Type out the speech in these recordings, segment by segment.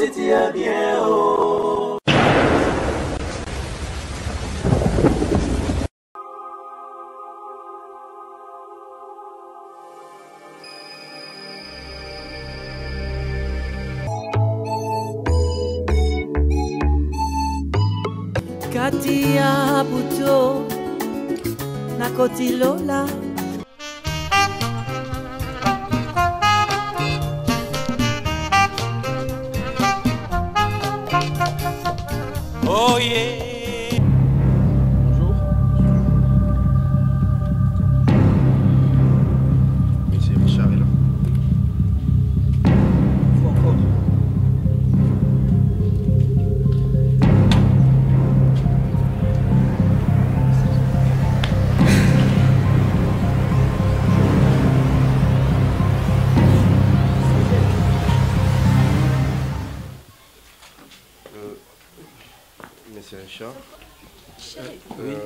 c'était bien oh. Katia buto nakotilola Oh yeah. Bonjour. Monsieur Richard est là. Faut encore. Monsieur Richard. Oui.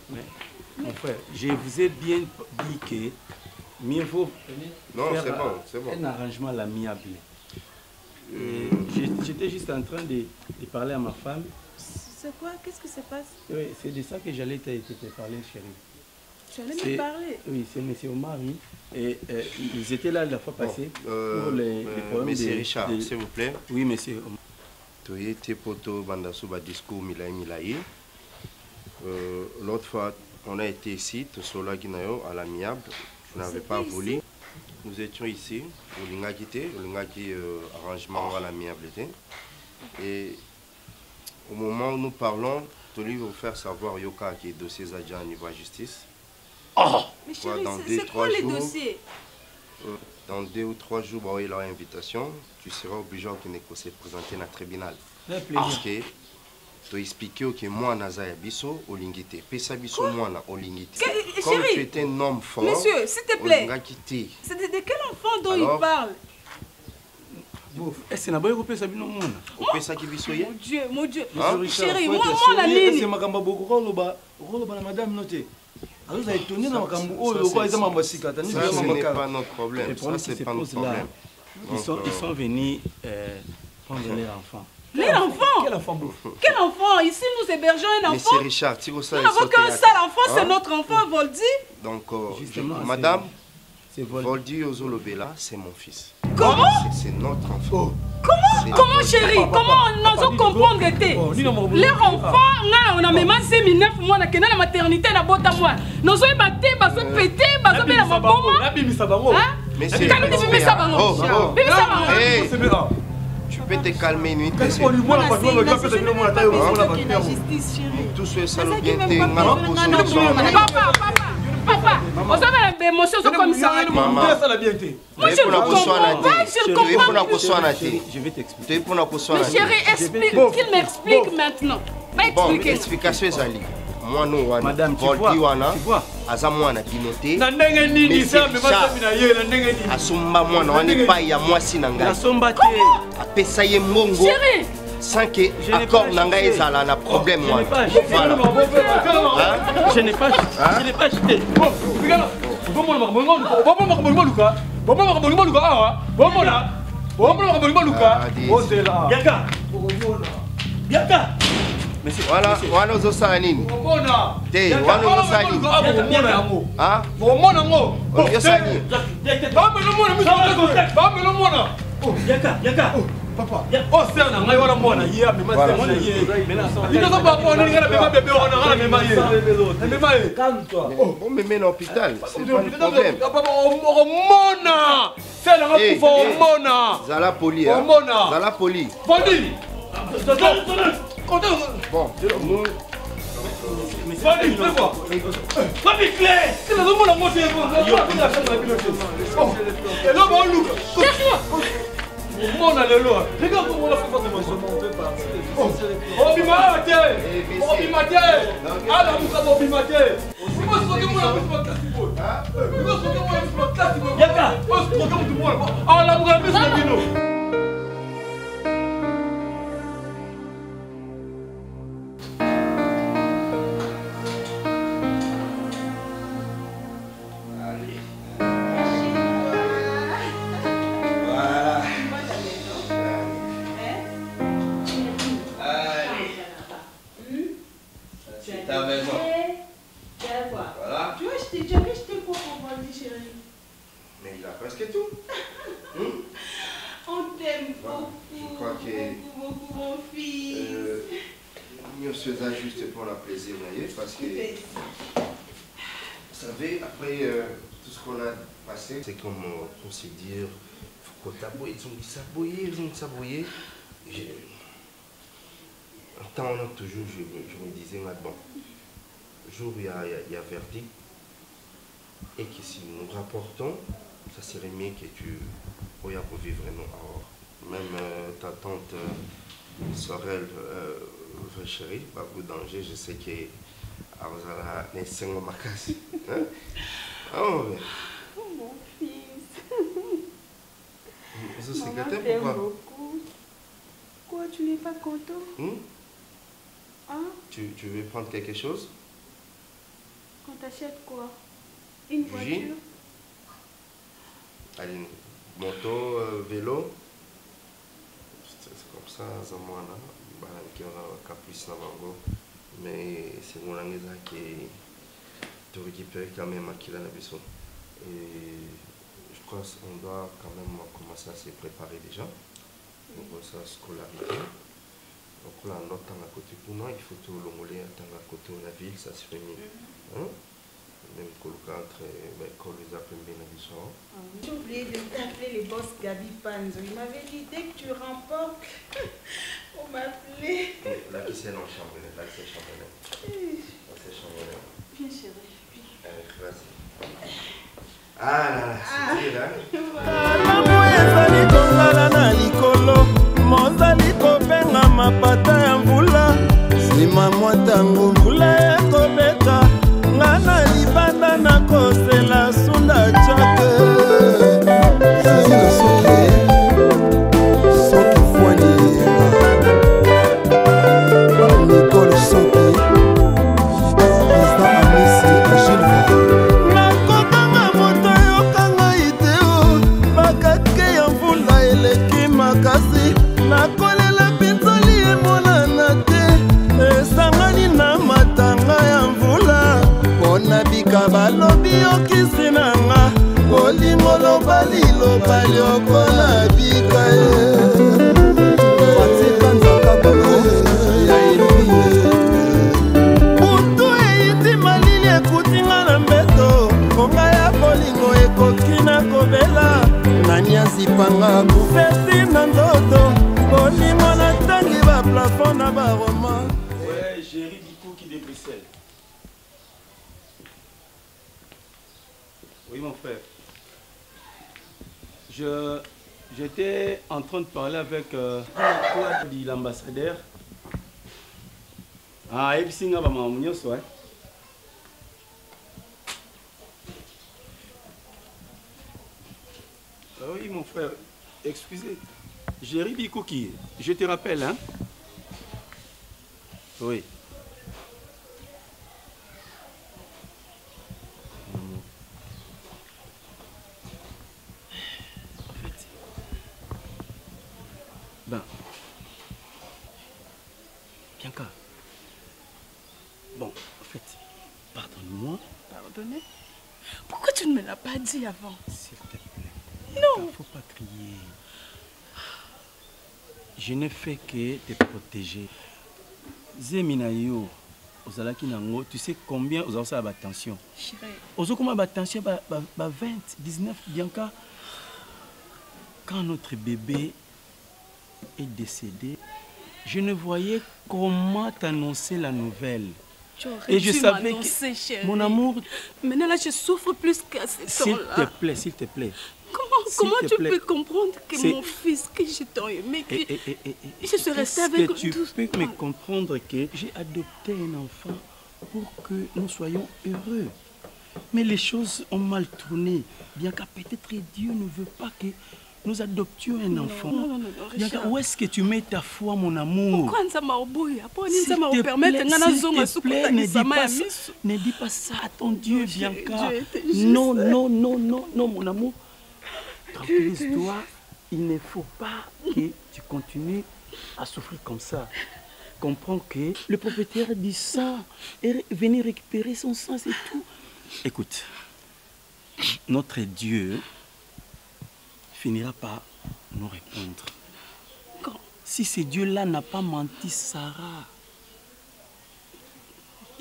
Mais, mon frère, je vous ai bien dit que mieux vaut Non, faire c'est bon. un arrangement à l'amiable. J'étais juste en train de parler à ma femme. C'est quoi? Qu'est-ce qui se passe? Oui, c'est de ça que j'allais te parler, chérie. Tu allais me parler? Oui, c'est M. Omar, oui. Et ils étaient là la fois passée pour les problèmes Monsieur Richard, s'il vous plaît. Oui, monsieur Omar. L'autre fois, on a été ici, à l'amiable. Vous n'avez pas voulu. Nous étions ici, au Lingakité, arrangement à l'amiable. Et au moment où nous parlons, je vais vous faire savoir Yoka qui est dossier Zadja au niveau de la justice. Oh! Mais chérie, c'est quoi les dossiers? Dans 2 ou 3 jours, il y aura une invitation. Tu seras obligé de se présenter dans le tribunal. Parce que tu as expliqué que moi, Nazaya Bisso, au Lingité. Pesa Bisso, moi, au Lingité. Comme tu es un homme fort, monsieur, s'il te plaît. C'est de quel enfant dont il parle? Est-ce que vous pouvez savoir mon Dieu, mon Dieu. Chérie, moi, la ligne. C'est ma madame notée. Alors, vous avez étonné dans ma cambo. Ça, ce n'est pas notre problème. Ça, c'est pas notre problème. Ils sont venus prendre leur enfant. Leur enfant? Quel enfant bouffe? Quel enfant? Ici, nous hébergeons un enfant. Monsieur Richard, nous n'avons qu'un seul enfant, c'est notre enfant, Voldy. Donc, madame, Voldy Ozolobela, c'est mon fils. Comment? C'est notre enfant. Comment chérie? Comment nous allons comprendre été? Leur enfant, on a même 9 mois, on a la maternité, on a bota moi. Nous sommes battus, nous sommes pétés, nous sommes la maman. Mais c'est tu peux te calmer une minute. Tout ce salaud bien Papa, vous avez la émotion comme ça. Maman, je vais t'expliquer. Mais chérie, explique, qu'il m'explique maintenant. Bon, explication est allée. Moi, nous, madame, tu vois, Azamwana binoté. Asumba mwana wane pa ya mwasi nanga. Asumba te. Apesa ye mbongo. Chérie. Sans que accord nanga ezala na problème moi. Voilà. Je n'ai pas jeté. Voilà, voilà aux osanini. Té, voilà aux osanini. Ah? Papa, oh c'est un anglais voilà moi na hier mais moi il ne va pas prendre ni la bébé on a la même calme-toi. On me met à l'hôpital, c'est pas un problème. Mona, c'est la pour Mona. Zala poli hein. Zala poli. Poli. Bon, nous Poli, c'est quoi? Pas clé. C'est le moment la moitié. Et là on look. Mon alléluia. Regarde comment on a fait de moi. Obimate. Obimate. Ala muka obimate. Moi je suis moi la classe. Moi je suis moi la classe. Yaka. Moi je suis comme tout le monde. Ah la muka mais c'est bino. Je crois que mon fils. Nous faisons juste pour la plaisir, parce que vous savez, après tout ce qu'on a passé, c'est comme on se dit, il faut qu'on t'abouille, ils ont s'abouillé. En temps, toujours, je me disais, bon, le jour où il y a verdict, et que si nous rapportons, ça serait mieux que tu pourrais vivre non. Alors, même ta tante Sorel, chérie, pas beaucoup de danger, je sais que Arzala n'est pas ma casse. Oh, mon fils. Maman t'aime beaucoup. Quoi, tu n'es pas content? Hein? Tu veux prendre quelque chose? On t'achète quoi? Une voiture? Allez, moto, vélo. C'est comme ça, ça moi là, qui a caprice dans mango. Mais c'est mon ami qui te récupère quand même à qui la maison. Et je crois qu'on doit quand même commencer à se préparer déjà. Donc ça scolarité. Donc là, on a un côté pour nous, il faut tout l'enrouler à côté de la ville, ça se fait mieux. Même entre l'école les après-midi dans le J'ai oublié de t'appeler le boss Gabi Panzo. Il m'avait dit dès que tu remportes, on m'appelait. Là, qui c'est dans le chambellan? Là, c'est chambellan. Là, c'est chambellan. Viens, chérie. Vas-y. Ah là là, c'est là. ezali kongala na likolo mozali kobenga mapata ya mvula nsima mwa ntango mvula ekobeta nga na libanda nakosela sunda jake soki fwani Nicole Soki président Amisi Agile nakokanga moto yokanga ideo bakake ya mvula eleki makasi nakolela pinzoli emonana te esangani na matanga ya mvula mpona bika balobi yokisi nanga olingo loba liloba liokola bika fatika nzaka koko ya ebi butu eyiti malili ekutinga na mbeto konga ya bolingo ekoki na kobela nani azipanga kufeti na nzoto bolingo natangi baplafon na baroma. Ouais, Géry Bikouki de Bruxelles. Oui, mon frère. J'étais en train de parler avec l'ambassadeur. Ah, et puis c'est un ouais. Oui, mon frère. Excusez. Géry Bikouki, je te rappelle, hein? Oui. En fait, ben, Bianca, bon, en fait, pardonne-moi. Pardonnez? Pourquoi tu ne me l'as pas dit avant? S'il te plaît. Non. Il ne faut pas crier. Je ne fais que te protéger. Zeminayo, ozalaki nango, tu sais combien aux ça attention. Chérie. Ozo comment attention 20, 19 Bianca. Quand notre bébé est décédé, je ne voyais comment t'annoncer la nouvelle. Et je savais que chérie. Mon amour. Maintenant là, je souffre plus qu'à ce temps-là. S'il te plaît. Comment tu peux comprendre que mon fils, que je t'ai aimé, que je suis restée avec toi? Tu peux me comprendre que j'ai adopté un enfant pour que nous soyons heureux. Mais les choses ont mal tourné. Bien qu'à peut-être Dieu ne veut pas que nous adoptions un enfant. Non, Richard. Où est-ce que tu mets ta foi, mon amour? Pourquoi ça m'a oublié? S'il te plaît, ne dis pas ça à ton Dieu, Bianca. Non, mon amour. Tranquillise-toi, il ne faut pas que tu continues à souffrir comme ça. Comprends que le propriétaire du sang est venu récupérer son sang, c'est tout. Écoute, notre Dieu finira par nous répondre. Si ce Dieu-là n'a pas menti Sarah,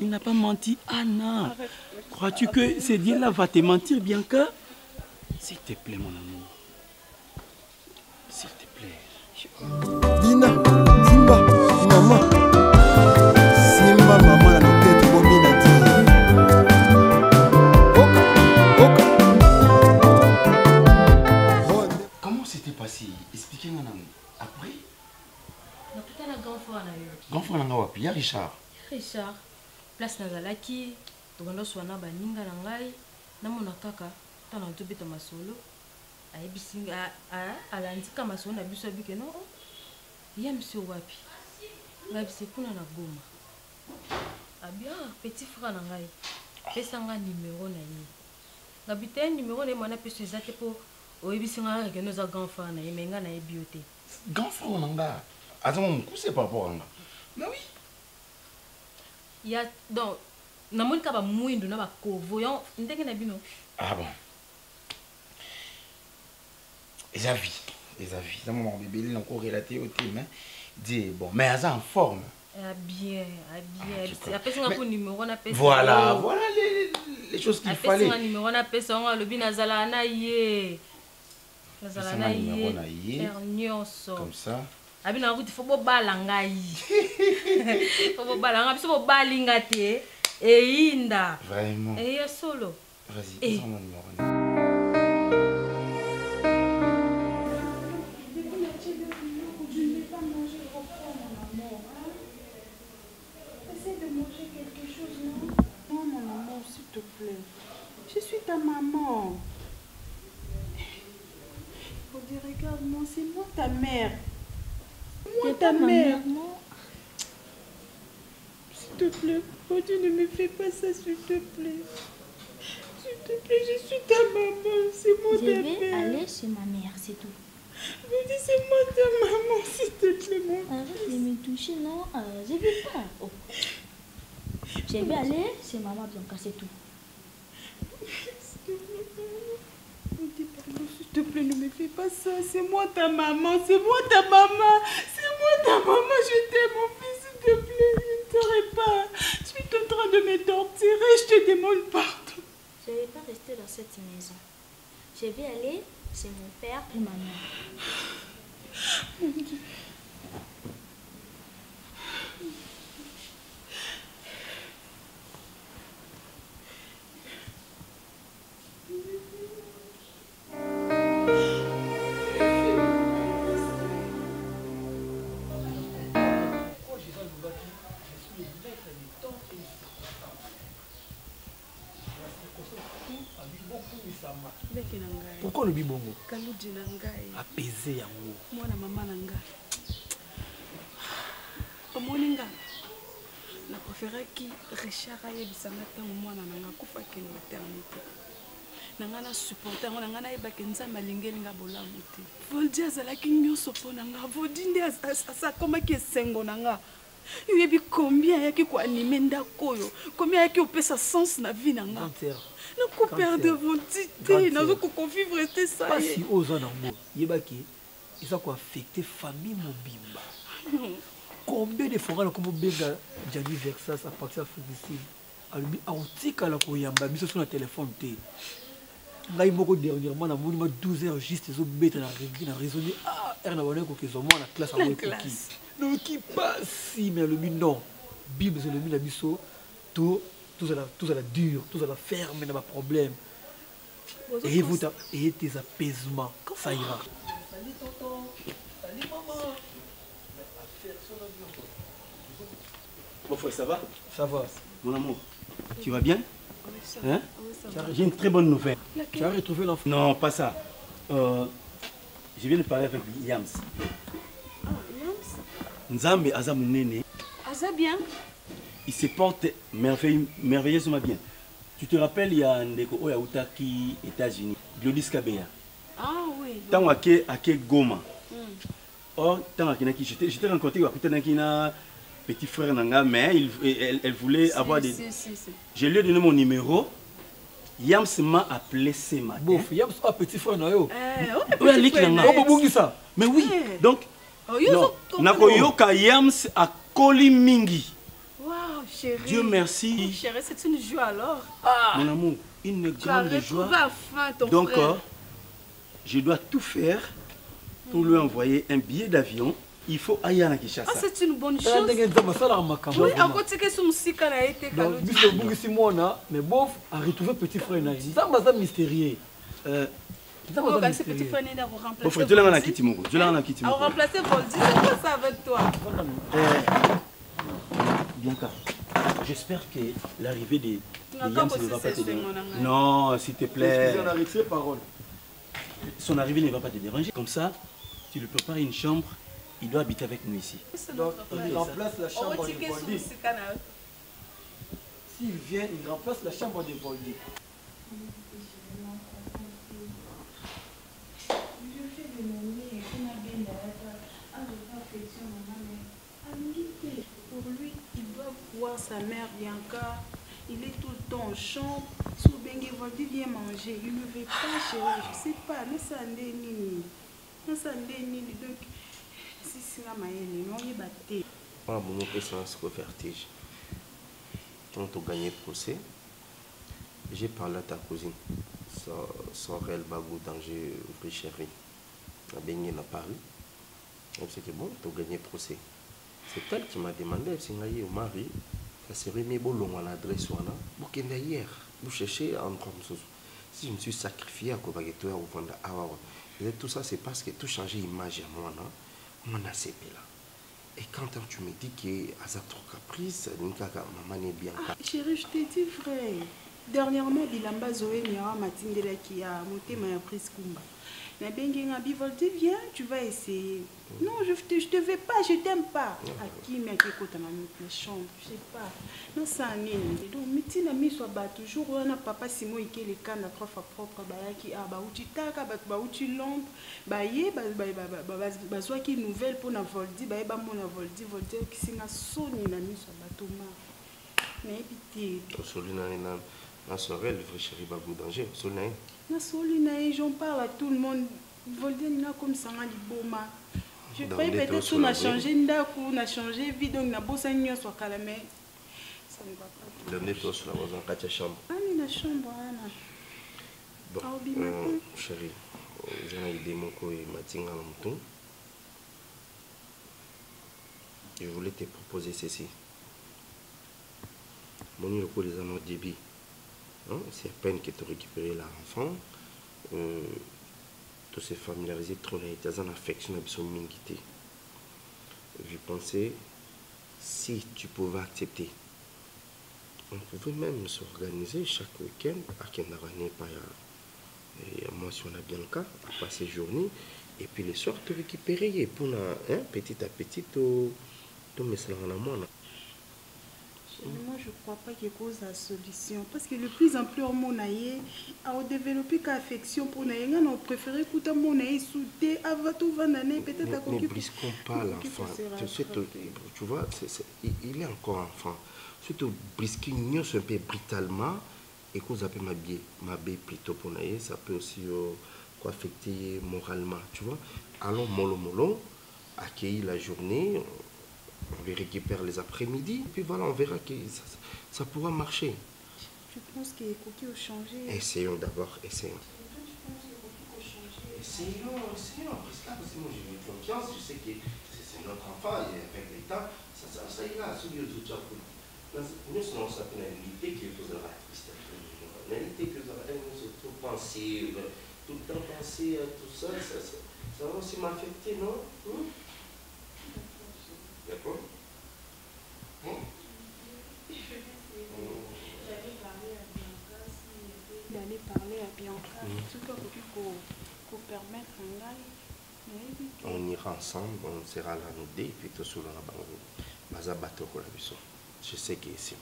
il n'a pas menti Anna. Crois-tu que ce Dieu-là va te mentir, Bianca? S'il te plaît, mon amour. S'il te plaît. Dina, Simba, maman. Simba, maman, la loquette, Bomina, Comment c'était passé? Expliquez-moi après. Grand frère nanga wapi? Ya Richard. Richard, place nazalaki, tokando swana baninga na ngai, namona kaka tana tobeta masolo. Ayebisinga alandika masolo na biso abike no. Yamsi wapi? Ngabise kuna na Goma. Abia petit frère na ngai. Pesa nga numéro na ye. Ngabite numéro na mwana peso ezate po oyebisinga ke no za grand frère na ye menga na ye bioté. Grand frère nanga. Attends, mon coup c'est par rapport à moi. Mais oui. Il y a donc namoni ka ba muindu na ba ko voyons ndenge na bino. Ah bon. Les avis. Dans mon bébé, il a encore relaté au thème. Dit bon, mais elle est en forme. Bien. Après son numéro na pesa. Voilà les choses qu'il fallait. Après son numéro na pesa, on le bin azala na ye. Azala na ye. Comme ça. Abi na route faut bobala ngai. Faut bobala ngai, faut bobalinga te. Et inda. Vraiment. Et ya solo. Vas-y, prends mon numéro. Je ne vais pas manger au fond, mon amour. Essaie de manger quelque chose, non? Non, mon amour, s'il te plaît. Je suis ta maman. Oh, regarde-moi, c'est moi ta mère. Moi ta mère. S'il te plaît, oh Dieu, ne me fais pas ça, s'il te plaît. S'il te plaît, je suis ta maman, c'est moi ta mère. Je vais aller chez ma mère, c'est tout. Je dis, c'est moi ta maman, s'il te plaît, mon Arrête de me toucher, non, je ne vais pas. Oh. Je vais aller chez maman Bianca, c'est tout. S'il te plaît, ne me fais pas ça. C'est moi ta maman, c'est moi ta maman. C'est moi ta maman, je t'aime, mon fils, s'il te plaît. Je ne t'aurai pas. Tu es en train de me torturer, je te demande pardon. Je ne vais pas rester dans cette maison. Je vais aller chez mon père et ma mère. Mon Dieu. Pourquoi le bibongo? Kaludi na ngai. Apaiser yango. Mwana mama na ngai. Omoninga. Na préféraki Richard ayebisanga ntango mwana na ngai akufaki na maternité. Na ngai na supporter ngo na ngai nayebaki nzambe alingeli nga bolamu te. Voldi azalaki nyonso mpo na ngai. Voldi nde akomaki esengo na ngai. Yoyebi combien ayaki koanime ndako oyo. Combien ayaki opesa sens na vie na ngai. Nous perdre l'identité, nous allons vivre rester ça. Pas si aux en amour, yebaki, ils ont quoi affecté famille mobimba. Combien de fois on a béga Jadi Versa ça part ça difficile. Alors on tika la koyamba, mais sur le téléphone té. Là il moko dernièrement na monument 12 heures juste ils ont bête na raisonner ah erna wana ko kezo moi na classe en classe. Non qui passe mais le but non. Bible c'est le but la biso tout ça la dure, tout ça la ferme, n'a pas de problème. Et vous ayez des apaisements, ça ira. Salut tonton, salut maman. Mon frère, ça va? Ça va. Mon amour, tu vas bien? Hein? Oui, J'ai une très bonne nouvelle. Tu as retrouvé l'enfant? Non, pas ça. Je viens de parler avec Yams. Ah, Yams? Nzambe Azamunene. Aza bien? Il se porte merveilleusement bien. Tu te rappelles, il y a un déco Oyaouta qui est États-Unis, Glodis Kabeya. Ah oui. Tant à Goma. Or, tant à j'étais rencontré avec un petit frère Nanga, mais elle voulait avoir des. Je lui ai donné mon numéro. Yams m'a appelé ce matin. Bof, Yams a petit frère Nayo. Oui, ça. Mais oui, donc. Non, nakoyoka yams à Koli Mingi. Wow, chérie. Dieu merci. Oh, chérie, c'est une joie alors. Mon amour, une grande joie. Enfin ton Donc, frère. je dois tout faire pour lui envoyer un billet d'avion. Il faut aller à Kinshasa. Ah, c'est une bonne chose. Oui, à côté que son musique a été calme. Mais bon, à retrouver petit frère Naïs. Ça m'a mystérieux. Ce petit frère n'est pas remplacé. Tu l'as quitté mon gars. A remplacé Voldy, c'est quoi ça avec toi? Bianca, j'espère que l'arrivée de Yams ne va pas te déranger. déranger. Non, s'il te plaît. Excusez-moi, parole. Son arrivée ne va pas te déranger. Comme ça, tu lui prépares une chambre. Il doit habiter avec nous ici. Donc, il remplace la chambre de Voldy. S'il vient, il remplace la chambre de Voldy. Pour lui, il doit voir sa mère Bianca. Il est tout le temps en chambre. Sous Bengue Voldy vient manger. Il ne veut pas, chérie. Je ne sais pas. Nous sommes des nini. Nous sommes des nini. Donc, si c'est la maïenne, nous y batté. Voilà, mon présence au vertige. Quand tu as gagné le procès, j'ai parlé à ta cousine. Son réel bagou danger au chéri. La baignée n'a pas eu. Elle me dit que bon, tu as gagné le procès. C'est elle qui m'a demandé si vous avez au mari, ça serait mieux bon à l'adresse ou là. Pour qu'il y hier, vous cherchez en comme ça. Si je me suis sacrifié à quoi que toi au fond de tout ça, c'est parce que tout changé image à moi, non? On a ces là. Et quand tu me dis que ça trop caprice, maman est bien. Ah, chérie, je t'ai dit vrai. Dernièrement, Bilamba Zoé Mira Matindela qui a monté ma prise Kumba. Mais Bengenga Bivoldi, viens, tu vas essayer. Non, je te veux pas, je t'aime pas. À qui m'a écouté dans la chambre, je sais pas. Non, ça en est. Donc, Mitina mi soit bas toujours, on a papa Simon et qui les cannes à trois fois propre, bah qui a bah où tu taka, bah où tu l'ombre, bah yé, bah soit qui nouvelle pour na Voldi, bah mon na Voldi qui s'est na sonné na mi soit bas Thomas. Mais pitié. La soirée, le vrai chéri Babou danger. J'en parle à tout le monde. Volden n'a comme ça, Boma. Je croyais peut-être qu'on a changé d'acoup, on a changé vie, donc on a bossé une soit calamé. Ça ne va pas. Donnez-toi sur la chambre. Ah, mais la chambre, Anna. Bon, chéri, j'ai une idée, mon co et Matinga Mouton. Je voulais te proposer ceci. Mon numéro des amours débit. C'est à peine que tu récupères l'enfant. Tu se familiariser trop avec une affection absolument minguité. Je pensais, si tu pouvais accepter, on pouvait même s'organiser chaque week-end à Kendarane, moi si on a bien le cas, à passer journée, et puis les soirs te récupérer pour petit à petit, tu mets ça dans la main. Moi, je ne crois pas qu'il cause la solution. Parce que de plus en plus, on a développé une affection pour nous. On préfère écouter mon soudé avant tout l'année. Peut-être à ne brisons pas l'enfant. Tu vois, il est encore enfant. Surtout brisquer un peu brutalement et qu'on appelle ma bille plutôt pour nous. Ça peut aussi affecter moralement. Tu vois, allons mollo, accueillir la journée. On les récupère les après-midi, puis voilà, on verra que ça pourra marcher. Tu penses que les coquilles ont changé? Essayons d'abord, essayons. Essayons. Parce que moi j'ai eu confiance, je sais que c'est notre enfant, et avec les temps, ça ira. Nous sommes en pénalité qui est la triste. La pénalité que nous sommes trop pensés, tout le temps penser à tout ça, ça va aussi m'affecter, non? D'accord? D'aller parler à Bianca, tout pour permettre un gars. On ira ensemble, on sera là nous deux, et puis tout sur la bateau. Je sais qu'il est ici.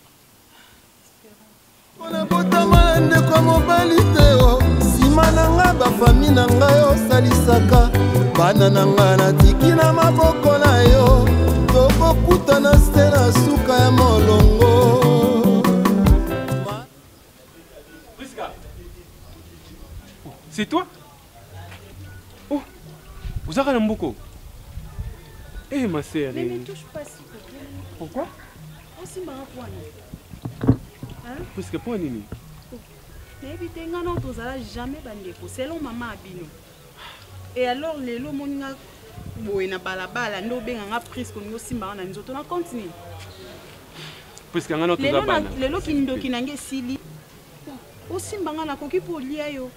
Mpona botama ndeko mobali te o nsima na nga bafami na ngai osalisaka bana na nga natiki na maboko na yo tokokutana se na suka ya molongo. C'est toi? Oh, Ozaka Namboko. Eh, ma sœur. Mais ne touche pas s'il te plaît. Pourquoi? Aussi, ma poigne. Hein? Parce que pour Nini. Mais non, tu n'as jamais bandeko. Selon maman Abino. Et alors, les lots, mon gars, na balabala, no benga prise qu'on yo simba na nzoto na continue. Parce que ngana to bana. Les lots qui ndoki nange sili. O simba ngana koki po lia yo.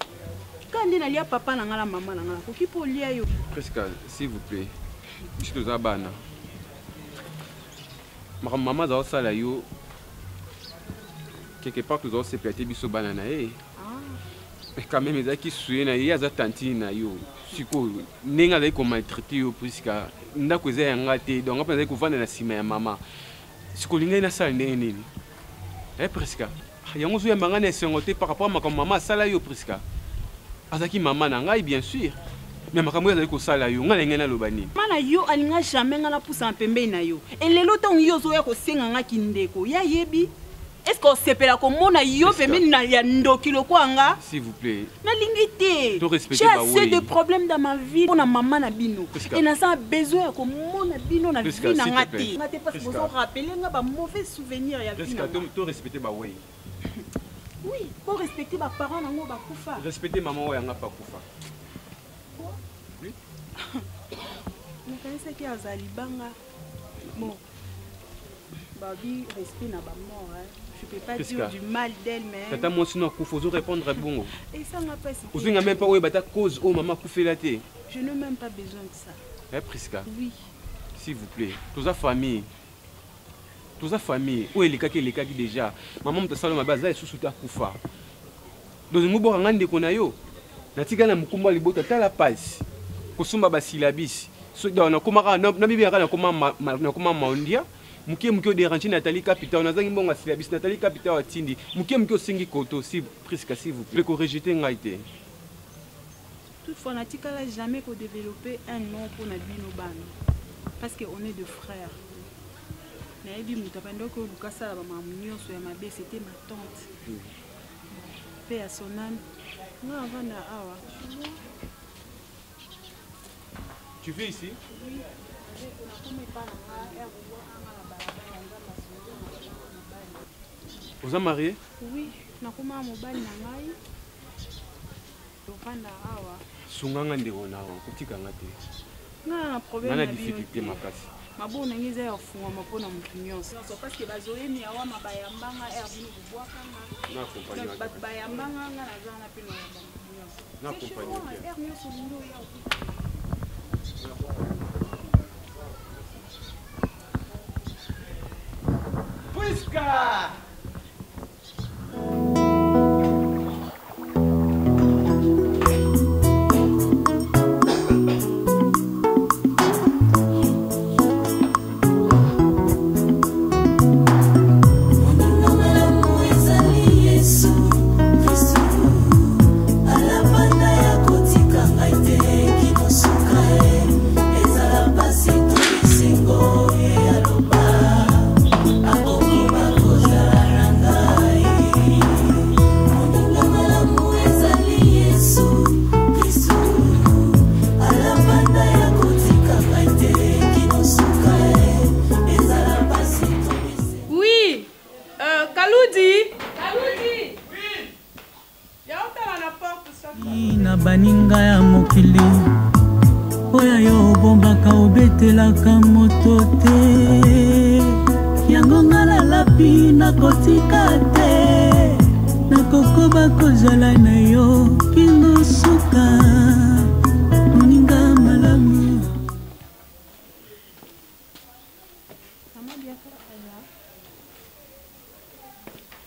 Kandi na lia papa na ngala maman na ngala koki po lia yo. Presque, s'il vous plaît. Je suis to bana. Ma maman za sala yo. Quelque part que vous avez pété biso banana eh. Mais quand même ils qui sué na ya za tantine na yo. Siko ninga za ko maltraiter yo puisque ndako za ngate donc après za ko vendre na sima ya maman. Siko linga na sala nini. Eh presque. Yango zo ya mangana sengote par rapport à ma maman sala yo presque. Azaki maman na ngai bien sûr. Mais makambo ya za ko sala yo ngala ngena lobani. Mana yo alinga jamais ngala pousa pembe na yo. Et lelo ton yo zo ya ko senga ngaki ndeko. Ya yebi. Est-ce qu'on s'appelle comme mon aïe féminin na yando kilo kwanga? S'il vous plaît. Na lingité. J'ai assez de problèmes dans ma vie. Pour na maman na bino. Et na ça besoin comme mon na bino na vie na ngati. Ngati parce que vous vous rappelez nga ba mauvais souvenirs ya vie. To respecter ba way. Oui, pour respecter ba parents nango ba kufa. Respecter maman wa nga pa kufa. Oui. Mais quand c'est qui azali banga. Bon. Babi respect na ba mort hein. Je ne peux pas dire du mal d'elle-même. Tata moi sinon faut répondre à bon. Et ça n'a pas si. Vous n'avez même pas ouais bata cause oh maman coufé la tête. Je n'ai même pas besoin de ça. Eh Prisca. Oui. S'il vous plaît. Toute la famille. Toute la famille. Où est les kaki déjà. Maman me salon ma base est sous ta koufa. Donc nous boire ngande konayo. Natika na mukumba libota ta la passe. Kosumba basilabis. So na komaka na bibi na koma maondia. Mukie déranger Nathalie Capita, on a dit bon syllabus Nathalie Capita a tindi. Mukie singi koto si presque s'il vous plaît, rejeter ngaité. Toutefois, Natika n'a jamais développé un nom pour Nadino Ban. Parce qu'on est de frères. Naïbi Moutapendo que Lucasa la maman Mignon sur ma baie, c'était ma tante. Paix à son âme. Non, avant awa. Tu vis ici? Oui. Vous êtes marié? Oui, nakuma mobile na ngai. Tofanda awa. Sunganga ndeko na kutika ngate. Na problème na difficulté makasi. Mabona ngiza ya funga mapona mkinyonso. Parce que bazoyemi awa mabayambanga erbi kubwaka nga. Na compagnie. Bat bayambanga nga na zana pino ya mkinyonso. Na compagnie. Erbi so ndo ya. Prisca! na baninga ya mokili oyo yo obombaka obetelaka moto te yango nga nalapi nakotika te nakokoba kozala na yo kino suka moninga malamu.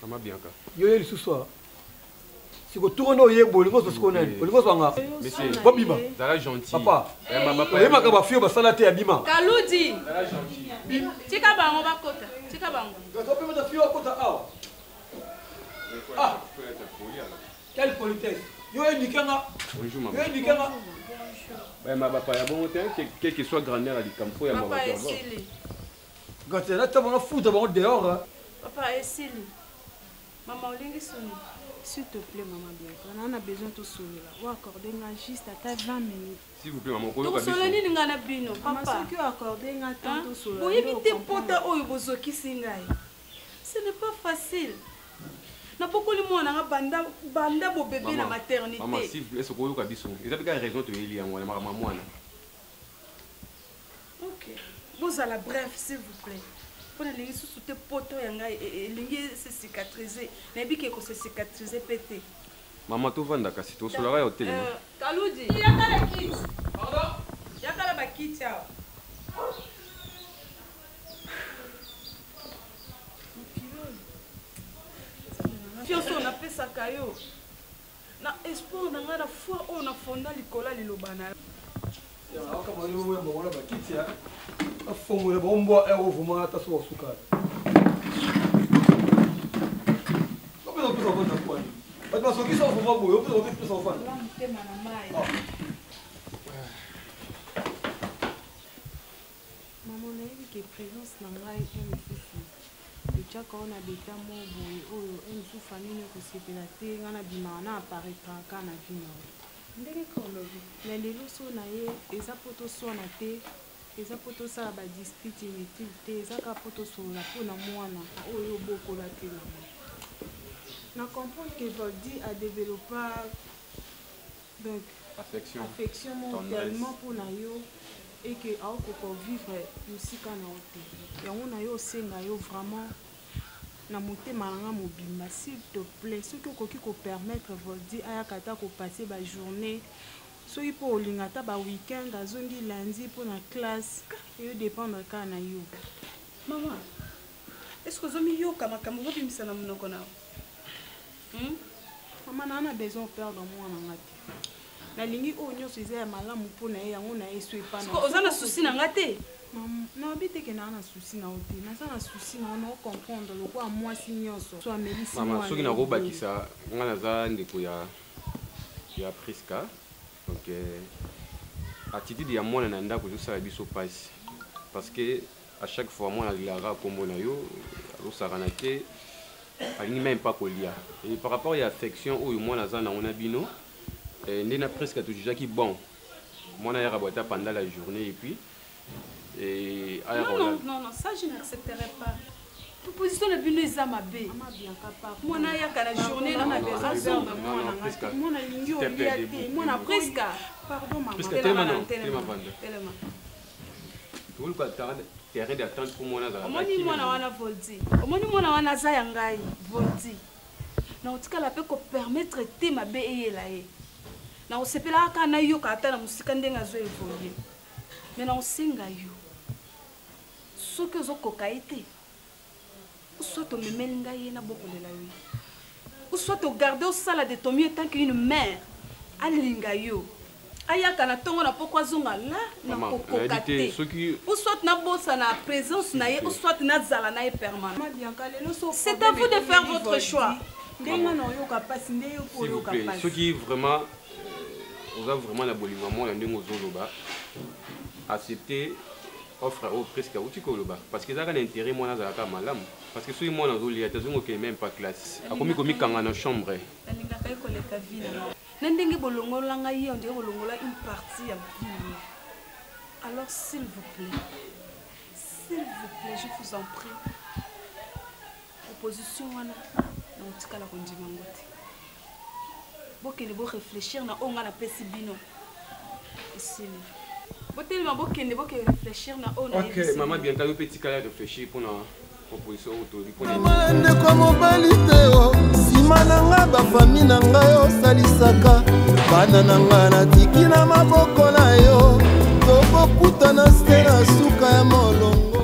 Mama Bianca. Yo yeli suswa. Siko tourne au yebo, le gosse qu'on est. Le gosse wanga. Monsieur, Bobima. Zala gentil. Papa. Papa. Et maka ba fio ba salate ya bima. Kaludi. Zala gentil. Tika bango bakota. Tika bango. Gato pe mata fio kota awa. Ah. Quelle politesse. Yo yeli kanga. Bonjour maman. Yo yeli kanga. Ouais, ma papa, ya bon temps quel que soit grandeur du campo ya ma papa esili. Gato là ta mona futa ba dehors. Papa esili. Maman, s'il te plaît, maman, bien. On a besoin de soleil. Ou accorder juste à 20 minutes. S'il vous plaît, maman. Donc, soleil, il y a bino. Papa, qui accorder un temps de soleil. Vous évitez pota ou vous qui singai. Ce n'est pas facile. Na beaucoup de monde a banda bo bébé na maternité. Maman, s'il vous plaît, ce qu'on a biso. Ils avaient raison de lui en moi, maman. Ok. Vous allez bref, s'il vous plaît. Pour les sous tes poteaux et les se cicatriser. N'habite que se cicatriser pété. Maman, tu vas d'accord si tu sur la hôtel. Kaloudi. Il y a pas la kit. Pardon? Il y a pas la kit là. Fiance on a fait ça caillou. Na espoir na ngana foi on a fonda likola lilobana. Ya kama leo wewe mbona bakiti ya. Afungule bombo erovuma hata sio sukari. Kopeza pesa kwa kwa. Bado sokisa uvuma boyo, kopeza pesa ufana. La mtema na mai. Maman na hivi que présence na ngai MCC. Echaka on a des temps boy oyo enzu famille ko sepela te ngana bima na apparaîtra kana vino. Ndenge kolobi. Na lelo so na ye eza poto so na te. Eza poto sa ba dispute inutile te eza ka poto so la pona mwana oyo boko la te na. Na comprendre que Voldy a développé donc affection tellement pour na yo et que a ko vivre musika na ote. Yango na yo senga yo vraiment na motema nga mobimba s'il te plaît ce que koki ko permettre Voldy aya kata ko passer ba journée soki po olinga ta ba weekend azongi lundi pour na classe et dépendre ka na yo. Maman, est-ce que zomi yo kama bimisa na monoko na? Maman na besoin de perdre mwana ngati. Na lingi o nyonso eza ya malamu po na ye yango na yeso epa na. Oza na souci na ngate? Na habite que na souci na ote. Na ça na souci na on comprendre le quoi moi si nyonso. So amelisi moi. Maman, soki na ko bakisa ngana za ndeko ya Priska. Donc attitude ya mwana na ndako zo sala biso passe. Parce que à chaque fois moi la kombo na yo zo sarana te. Ali même pas kolia. Et par rapport à l'affection où moi na za na on a bino Ndena presque tout déjà qui bon. Moi na rabota pendant la journée et puis non, ça je n'accepterai pas. Proposition de bino ezama bé. Moi na ya la journée na besoin moi na lingi o liate. Moi na presque. Pardon maman. Presque tellement. Tu veux quoi terrain d'attente pour moi na za. Omoni mwana wana Voldy. Omoni mwana wana za yangai Voldy. Na otika la pe ko permettre te mabe eyela ye. Na osepela aka na yo ka ta na musika ndenga zo evoluer. Mais na osenga yo. Soki ozokoka ete. Soit tu me mets na bokolela yo. Ou soit tu garder au sala de ton mieux tant qu'une mère. Alinga yo. Ayaka na tongo na pokwa zonga la na kokoka te. Ou soit na bossa na présence na ye, ou soit na zala na ye permanent. C'est à vous de faire votre choix. S'il vous plaît, ceux qui vraiment vous avez vraiment la bolingo moi ndenge ozoloba accepter offre au presque au tikoloba parce que ça a un intérêt moi na zalaka malamu parce que soki moi na zolia tazongo ke même pas classe akomi kanga na chambre alinga kay koleka vie na ndenge bolongola ngai on dirait bolongola une partie ya vie. Alors s'il vous plaît je vous en prie proposition wana na otikala kondima ngote bokende bo réfléchir na onga na pesi bino ici botelema bokende boke réfléchir na ona. Ok maman bien quand petit cas réfléchir pour na proposition autour pour les ndeko mobali te o sima na nga bafami na ngai osalisaka bana na nga natiki na maboko na yo tokokutana se na suka ya molongo.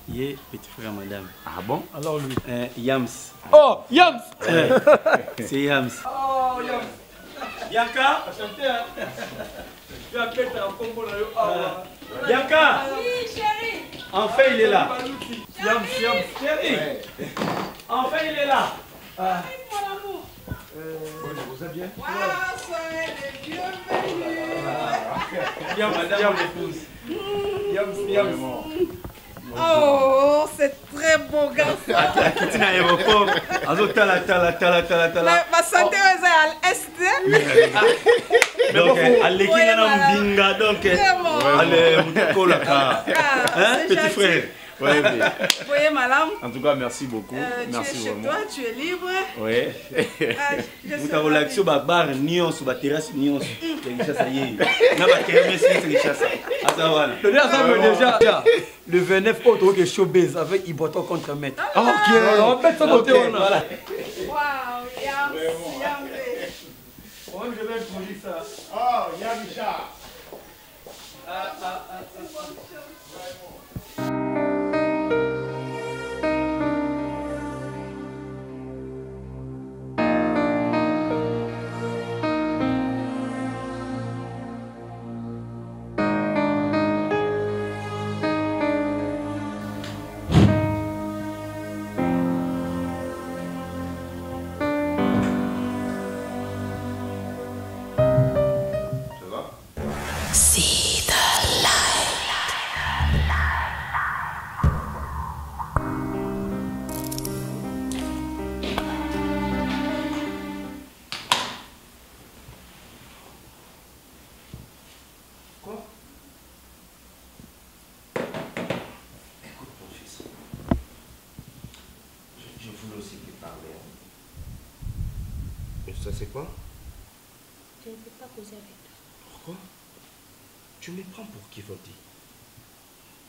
Yé, petit frère, madame. Ah bon? Alors lui Yams. Oh, Yams. C'est Yams. Oh, Yams. Bianca, chanter hein. Tu as pété un combo là. Bianca. Oui, chérie. Enfin, il est là. Yams, chérie. Enfin, il est là. Ah. Vous allez bien? Soyez les bienvenus. Bien, madame l'épouse. Bien. Oh, c'est très beau garçon. Akiti na aéroport. Azo tala. Ma santé est à l'est. Donc, aleki na mbinga donc. Allez, mutukola ka. Hein, petit frère. Ouais, vous voyez, madame. En tout cas, merci beaucoup. Merci tu es chez vraiment. toi, tu es libre. Oui. Vous avez l'action bar nion sur la terrasse nion. Ça y est. Na ba terrasse c'est ça. Déjà le 29 autre que showbiz avec Iboto contre Met. OK. On met ça côté on. Voilà. Waouh, Yam. Moi je vais produire ça. Oh, Yamisha. Ça c'est quoi? Je ne peux pas causer avec toi. Pourquoi? Tu me prends pour qui, Vodi?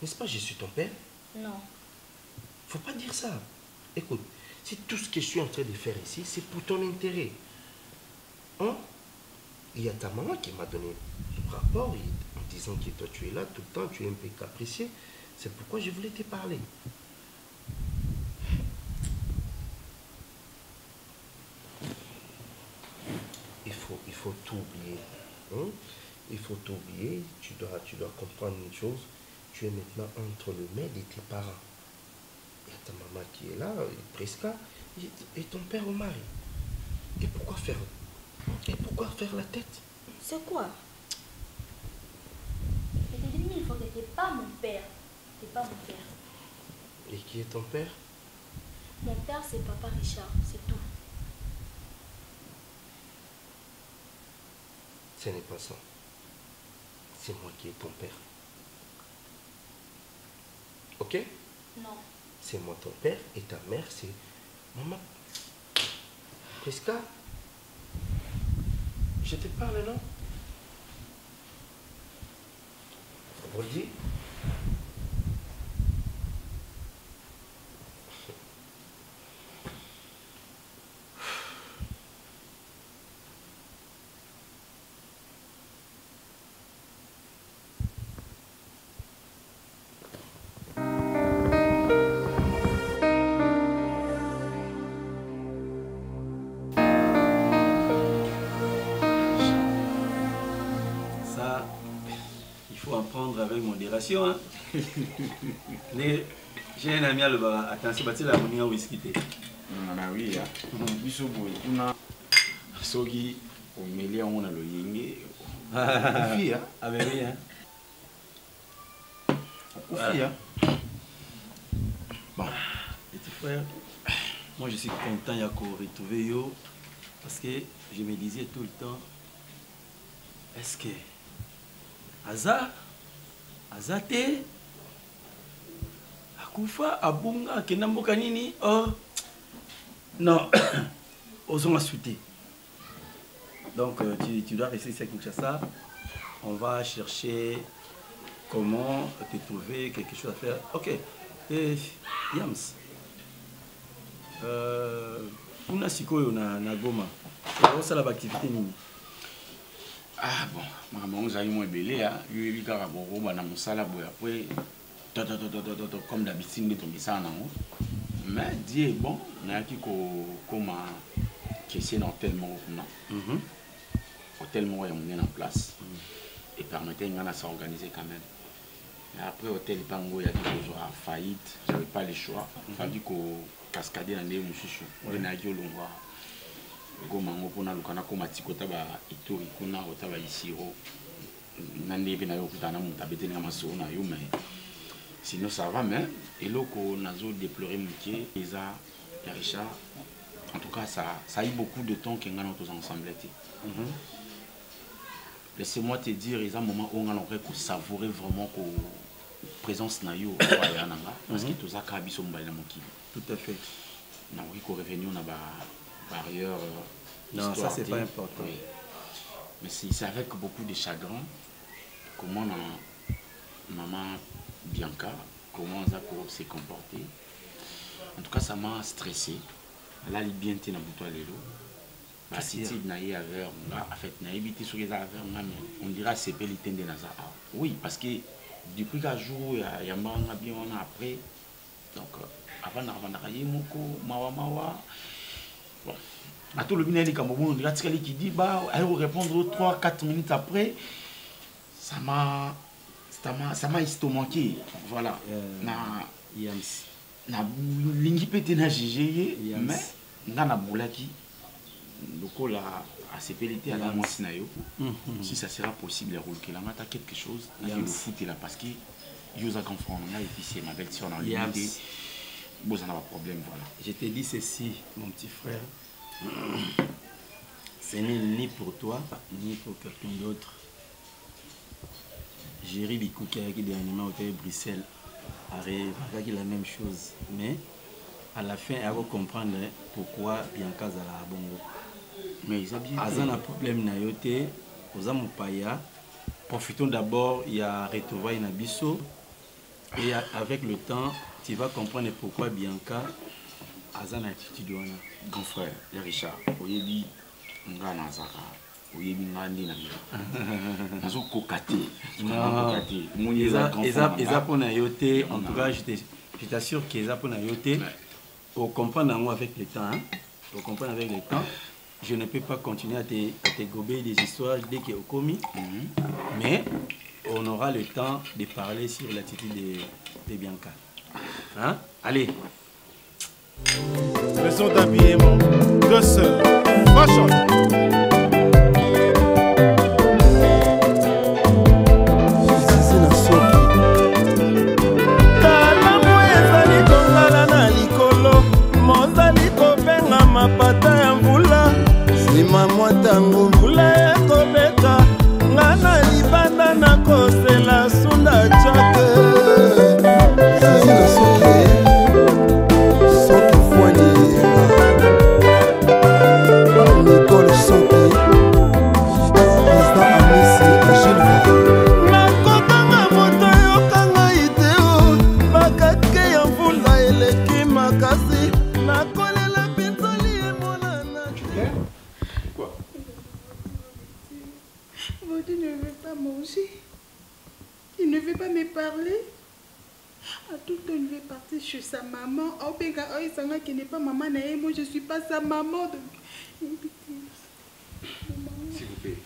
N'est-ce pas, je suis ton père? Non. Faut pas dire ça. Écoute, si tout ce que je suis en train de faire ici, c'est pour ton intérêt. Hein? Il y a ta maman qui m'a donné le rapport en disant que toi tu es là tout le temps, tu es un peu capricieux. C'est pourquoi je voulais te parler. Il faut t'oublier. Hein? Il faut t'oublier. Tu dois comprendre une chose. Tu es maintenant entre le maître et tes parents. Il y a ta maman qui est là, Prisca, et ton père au mari. Et pourquoi faire la tête? C'est quoi? Je t'ai dit mille fois que tu n'es pas mon père. Tu n'es pas mon père. Et qui est ton père? Mon père, c'est Papa Richard, c'est tout. Ce n'est pas ça. C'est moi qui est ton père. Ok? Non. C'est moi ton père et ta mère, c'est maman. Prisca? Je te parle, non? Redis. Avec modération. Hein? Mais j'ai un ami à le bar. Attention, c'est la monnaie au whisky. Non, oui, on a Sogi au milieu, on a le yingue. Avec lui, hein? Bon, petit frère, moi je suis content de retrouver yo parce que je me disais tout le temps, est-ce que Azate Akufa Abunga Kenamboka nini? Oh non, osons suite. Donc tu dois rester ici à Kinshasa. On va chercher comment te trouver quelque chose à faire. Ok. Et Yams. On a sikoyo na Goma. On a l'activité nini? Ah bon, maman, vous avez moins belé, hein. Il y a un bon robot dans mon salon, après, comme d'habitude, on met ça en haut. Mais Dieu est bon, on a qui comme question tellement tellement on est en place et permettez à s'organiser quand même. Et après hôtel Bango, il y a des choses à faillite, j'avais pas le choix. Il fallait cascade na ndenge mosusu nde nayaki olongwa gomango mpona lukana koma tika otaba itori kuna otaba isiro na nde mpe nayo okutana na moto abetelinga masolo na yo mais sinon ça va mais eloko nazo déplorer moke eza ya Richard en tout cas ça a eu beaucoup de temps que ngana tous ensemble été laissez-moi te dire eza moment où ngana aurait savourer vraiment ko présence na yo ya nanga parce que tous aka biso mbali na mokili tout à fait na oui ko revenir na ba barrière non ça c'est pas important oui. Mais c'est avec beaucoup de chagrin comment maman Bianca comment ça pour se comporter. En tout cas ça m'a stressé. Elle a bien été dans le lelo. La cité naïe avec en fait naïe biti sur les affaires on dira c'est pelité de naza. Oui parce que depuis qu'un jour il y a manga bien on a après donc avant d'arriver moko mawa bon à tout le bien les Cameroun on dirait qui dit bah elle répondre 3-4 minutes après ça m'a estomaqué voilà na lingi pété na jugé mais ngana boulaki lokola a sepelité à la moissinayo si ça sera possible le rôle qu'il en a quelque chose il le foot là parce que yosa confront là et puis c'est ma belle sœur dans l'unité bon ça n'a pas de problème voilà je te dis ceci mon petit frère ce n'est ni pour toi ni pour quelqu'un d'autre. Jerry Bikouki qui dernièrement au Bruxelles arrive avec la même chose mais à la fin elle va comprendre pourquoi Bianca Zala Bongo mais ils ont bien un problème na yote aux amopaya profitons d'abord il y a retrouvailles na biso et avec le temps tu vas comprendre pourquoi Bianca Azana attitude wana grand frère Richard oyebi ngana zaka oyebi ngandi na yo nazo kokate eza pona yote en tout cas je t'assure que eza pona yote au comprendre avec le temps au comprendre avec le temps je ne peux pas continuer à te gober des histoires dès qu'il est au commis mais on aura le temps de parler sur l'attitude de Bianca hein allez maison d'habillement deux sœurs fashion mapata ya mvula nsima mwa ntango mvula ekobeta nga na libanda nakosela sunda jake zizi na soki fwani nicole soki président amisi agilva nakokanga moto yokanga ideo bakake ya mvula eleki makasi nakolela Vaudi ne veut pas manger. Il ne veut pas me parler. À tout le temps, il veut partir chez sa maman. Qui n'est pas maman, moi je ne suis pas sa maman. S'il vous plaît,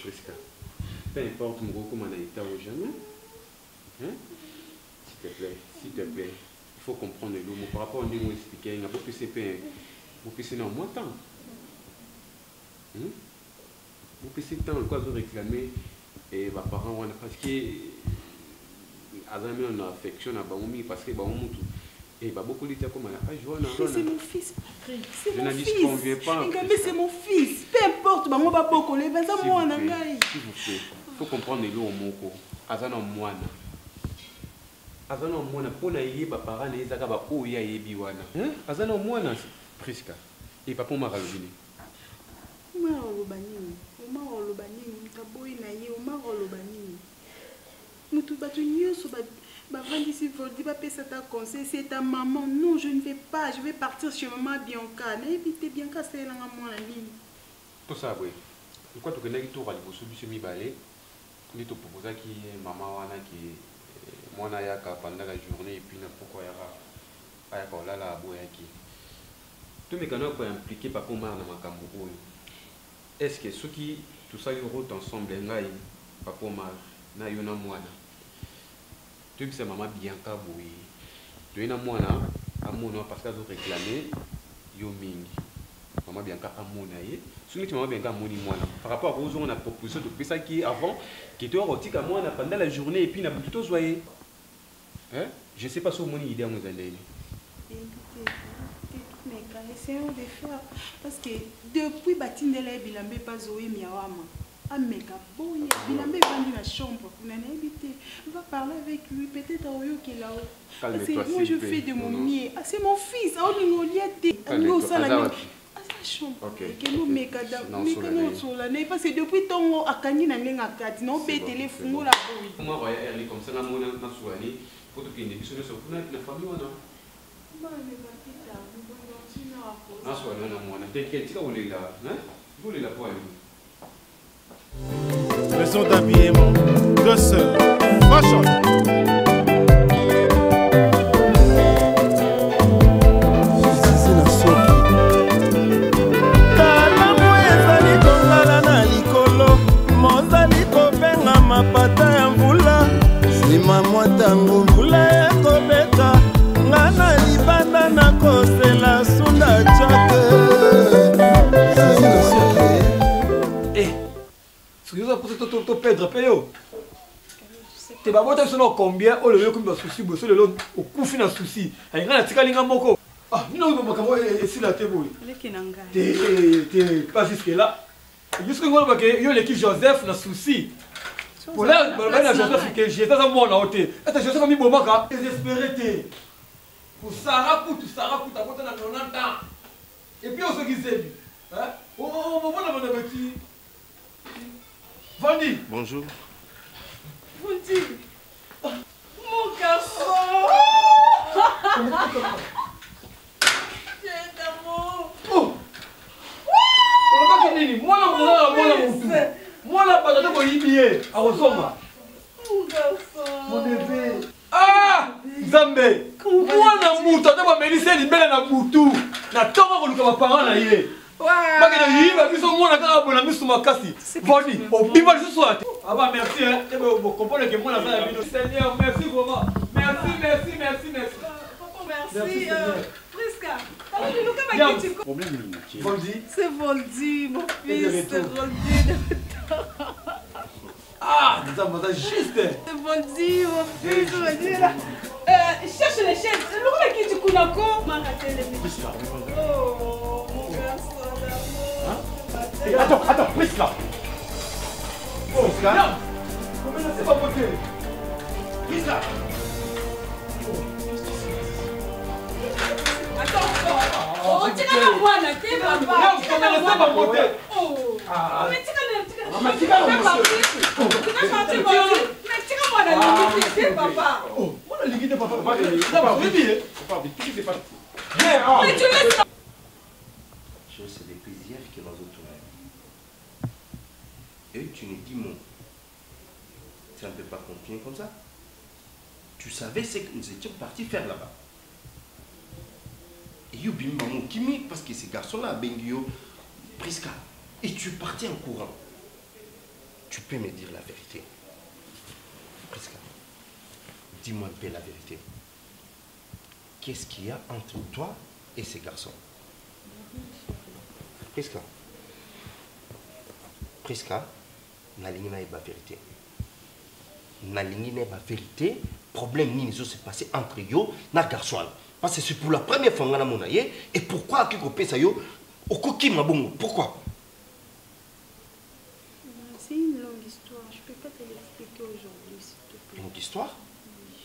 Prisca. Peu importe mon comment on a été au jamais. Hein? S'il te plaît. Il faut comprendre le mot. Par rapport à ce que vous expliquez, il n'y a pas plus de pain. Vous pouvez en moins temps. Vous pouvez temps quoi vous réclamer et vos parents parce que Azami on a affection à Baoumi parce que Baoumi et beaucoup de temps comme à la page c'est mon fils je n'en disconviens pas mais c'est mon fils peu importe bango ba boko les basa moi na ngai s'il vous plaît faut comprendre le moko Azana mwana pona yeba parents na ezaka ba oya yebi wana Azana mwana Prisca et papa makalobini c'est ta maman. Non, je ne vais pas. Je vais partir chez maman Bianca. N'évitez Bianca, c'est là mon ami. Tout ça, oui. Pourquoi tu connais tout le monde mi balé? Tu te proposes qui maman wana qui moi na yaka pendant la journée et puis na pourquoi yaka là la boya qui. Tout mes canaux pour impliquer papa mama na makambo oyo. Est-ce que ceux qui tout ça ils route ensemble ngai papa mama na yona mwana. Tu sais maman Bianca boui. Tu na mwana amona parce que d'autres réclamer yo mingi. Maman Bianca amona ye. Souvent tu maman Bianca moni mwana. Par rapport aux on a proposition de ça qui avant qui était rotique à moi pendant la journée et puis n'a plutôt soyez. Hein? Je sais pas si vous avez une idée à nous aller. Essayons de faire parce que depuis Batindela et Bilambe pas Zoé Miawama. Ameka boy, Bilambe va dans la chambre. On a invité. On va parler avec lui. Peut-être à Oyo qui est là-haut. Parce que moi je fais de mon mieux. Ah, c'est mon fils. Ah, on est chambre. Que nous meka parce que depuis ton akani na ngenga kati non pe téléphone la boy. Moi voyez elle comme ça na mona na soigner. Faut que une émission sur la famille ou non? Ah, soit non, non, t'inquiète, on est là, hein? Vous les là pour aller. Maison d'habillement, 2 sœurs, fashion. Talamu ezali kongala na likolo, mozali kobenga mapata ya mvula, nsima mwa ntango mvula ekobeta. Ngana libanda na kosela sunda chake. Eh, ce que vous avez pour perdre payo. Tu vas voir combien au lieu comme souci bosso le long au coup fin souci. Ai ngana tikalinga moko. Ah, non non makamo esi la tebo. Lekinanga. T'es pas jusque là. Jusque ngona ba ke yo l'équipe Joseph na souci. Pour là, na Joseph que j'ai ça moi na hôtel. Est-ce Joseph mi bomaka? Désespéré té. Pour Sarah Koutou, à côté de 90 ans. Et puis on se disait, hein? On va voir le petit. Vandi. Bonjour. Vandi. Mon garçon. J'ai d'amour. Oh. On va pas qu'il moi la patate pour y bien. À Rosoma. Mon garçon. Mon bébé. Ah! Zambé! Moi na mutu ata bamelisi libele na butu na ntongo koluka baparent na ye bakende yiba biso mwana kaka bona misu makasi vodi obima lisusu ate aba merci bokompone ke mwana aza ya bino Seigneur merci vraiment merci papa merci Priska Voldi c'est Voldi mon fils c'est Voldi. Ah, ça va juste. C'est Voldi mon fils on va dire là. Cherche les chaises. Le roi qui tu connais quoi? M'arrêtez les messieurs. Oh, mon garçon d'amour. Attends, Priska. Oh, Priska. Comment ça c'est pas beauté? Priska. Attends. Oh, tu n'as pas moi là, t'es papa. Non, tu n'as pas beauté. Oh. Mais tu connais. Mais tu papa. Oh, on a liquidé papa. Mais tu laisses. C'est des plaisirs qui nous entourent. Et tu nous dis mon. Ça ne peut pas continuer comme ça. Tu savais ce que nous étions partis faire là-bas. Et Yubim Mamou Kimi, parce que ces garçons-là, Bengio, Priska, et tu es parti en courant. Tu peux me dire la vérité. Priska, dis-moi bien la vérité. Qu'est-ce qu'il y a entre toi et ces garçons? Priska. Priska, nalingi na ba vérité. Nalingi na ba vérité. Problème ni s'est passé entre yo na garçon. Parce que c'est pour la première fois ngana monaye et pourquoi qui copé ça yo okoki mabongo? Pourquoi? C'est une longue histoire, je peux pas te l'expliquer aujourd'hui s'il te plaît. Une longue histoire? Oui.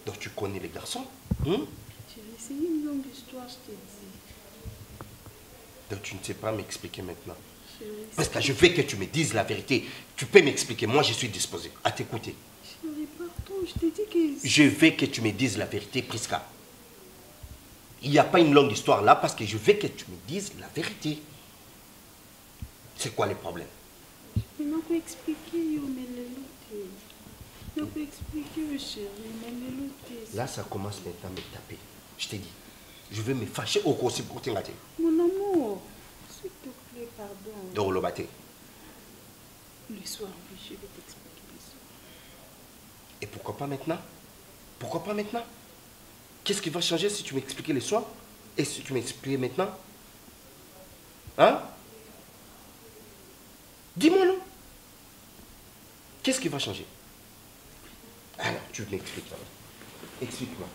Donc tu connais les garçons? C'est une longue histoire, je te dis. Donc tu ne sais pas m'expliquer maintenant. Parce que je veux que tu me dises la vérité. Tu peux m'expliquer, moi je suis disposé à t'écouter. Chérie, pardon, je t'ai dit que... Je veux que tu me dises la vérité, Priska. Il n'y a pas une longue histoire là parce que je veux que tu me dises la vérité. C'est quoi le problème? Je ne peux expliquer, mais je ne peux expliquer, chérie, mais là, ça commence maintenant à me taper. Je t'ai dit, je veux me fâcher au cours pour t'engager. Mon amour, s'il te plaît, pardon. Donc, le bâté. Le soir, oui, je vais t'expliquer le soir. Et pourquoi pas maintenant? Pourquoi pas maintenant? Qu'est-ce qui va changer si tu m'expliquais les soirs et si tu m'expliquais maintenant? Hein? Dis-moi non. Qu'est-ce qui va changer? Alors, tu m'expliques. Explique-moi.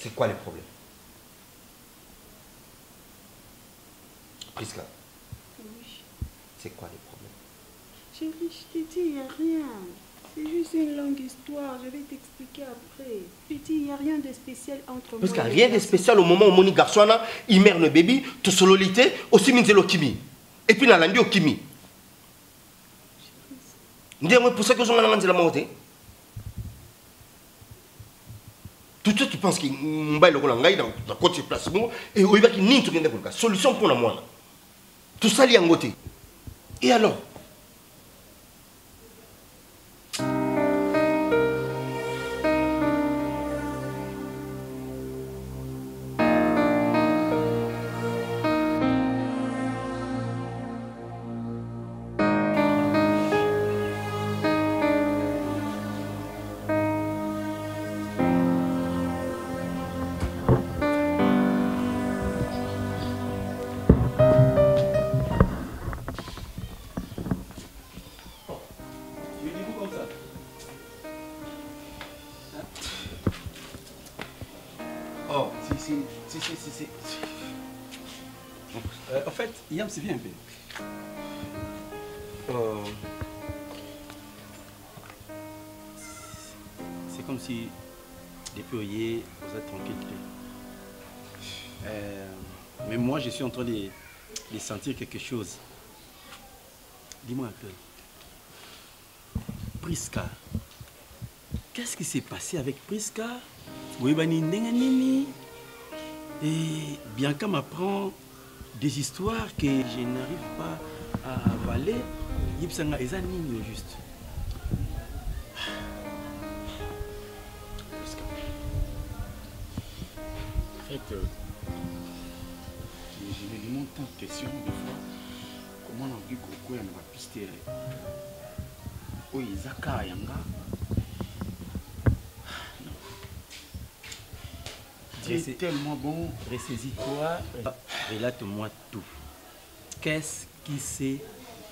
C'est quoi les problèmes? Prisca. Oui. C'est quoi les problèmes? Chérie, je t'ai dit, il n'y a rien. C'est juste une longue histoire, je vais t'expliquer après. Je t'ai dit, il n'y a rien de spécial entre moi. Parce qu'il n'y a rien de spécial au moment où mon garçon a il mère le bébé, tout sololité, aussi minzelo kimi. Et puis, il a l'andi au kimi. Dis-moi, pour ça que je m'en ai la mort. Tout de suite, tu penses qu'il y a le Rolangaï dans le côté placement et il y a une solution pour la moine. Tout ça, il y a un côté. Et alors? En fait, Yam, c'est bien un peu. C'est comme si depuis hier, vous êtes tranquille. Mais moi, je suis en train de sentir quelque chose. Dis-moi un peu. Prisca. Qu'est-ce qui s'est passé avec Prisca? Oui, et Bianca m'apprend des histoires que je n'arrive pas à avaler. Yipsanga est un juste. En fait, je me demande tant de questions des fois. Comment on a vu Coco et on va pister. Oui, Zaka Yanga. Tu es tellement bon. Ressaisis-toi, relate-moi tout. Qu'est-ce qui s'est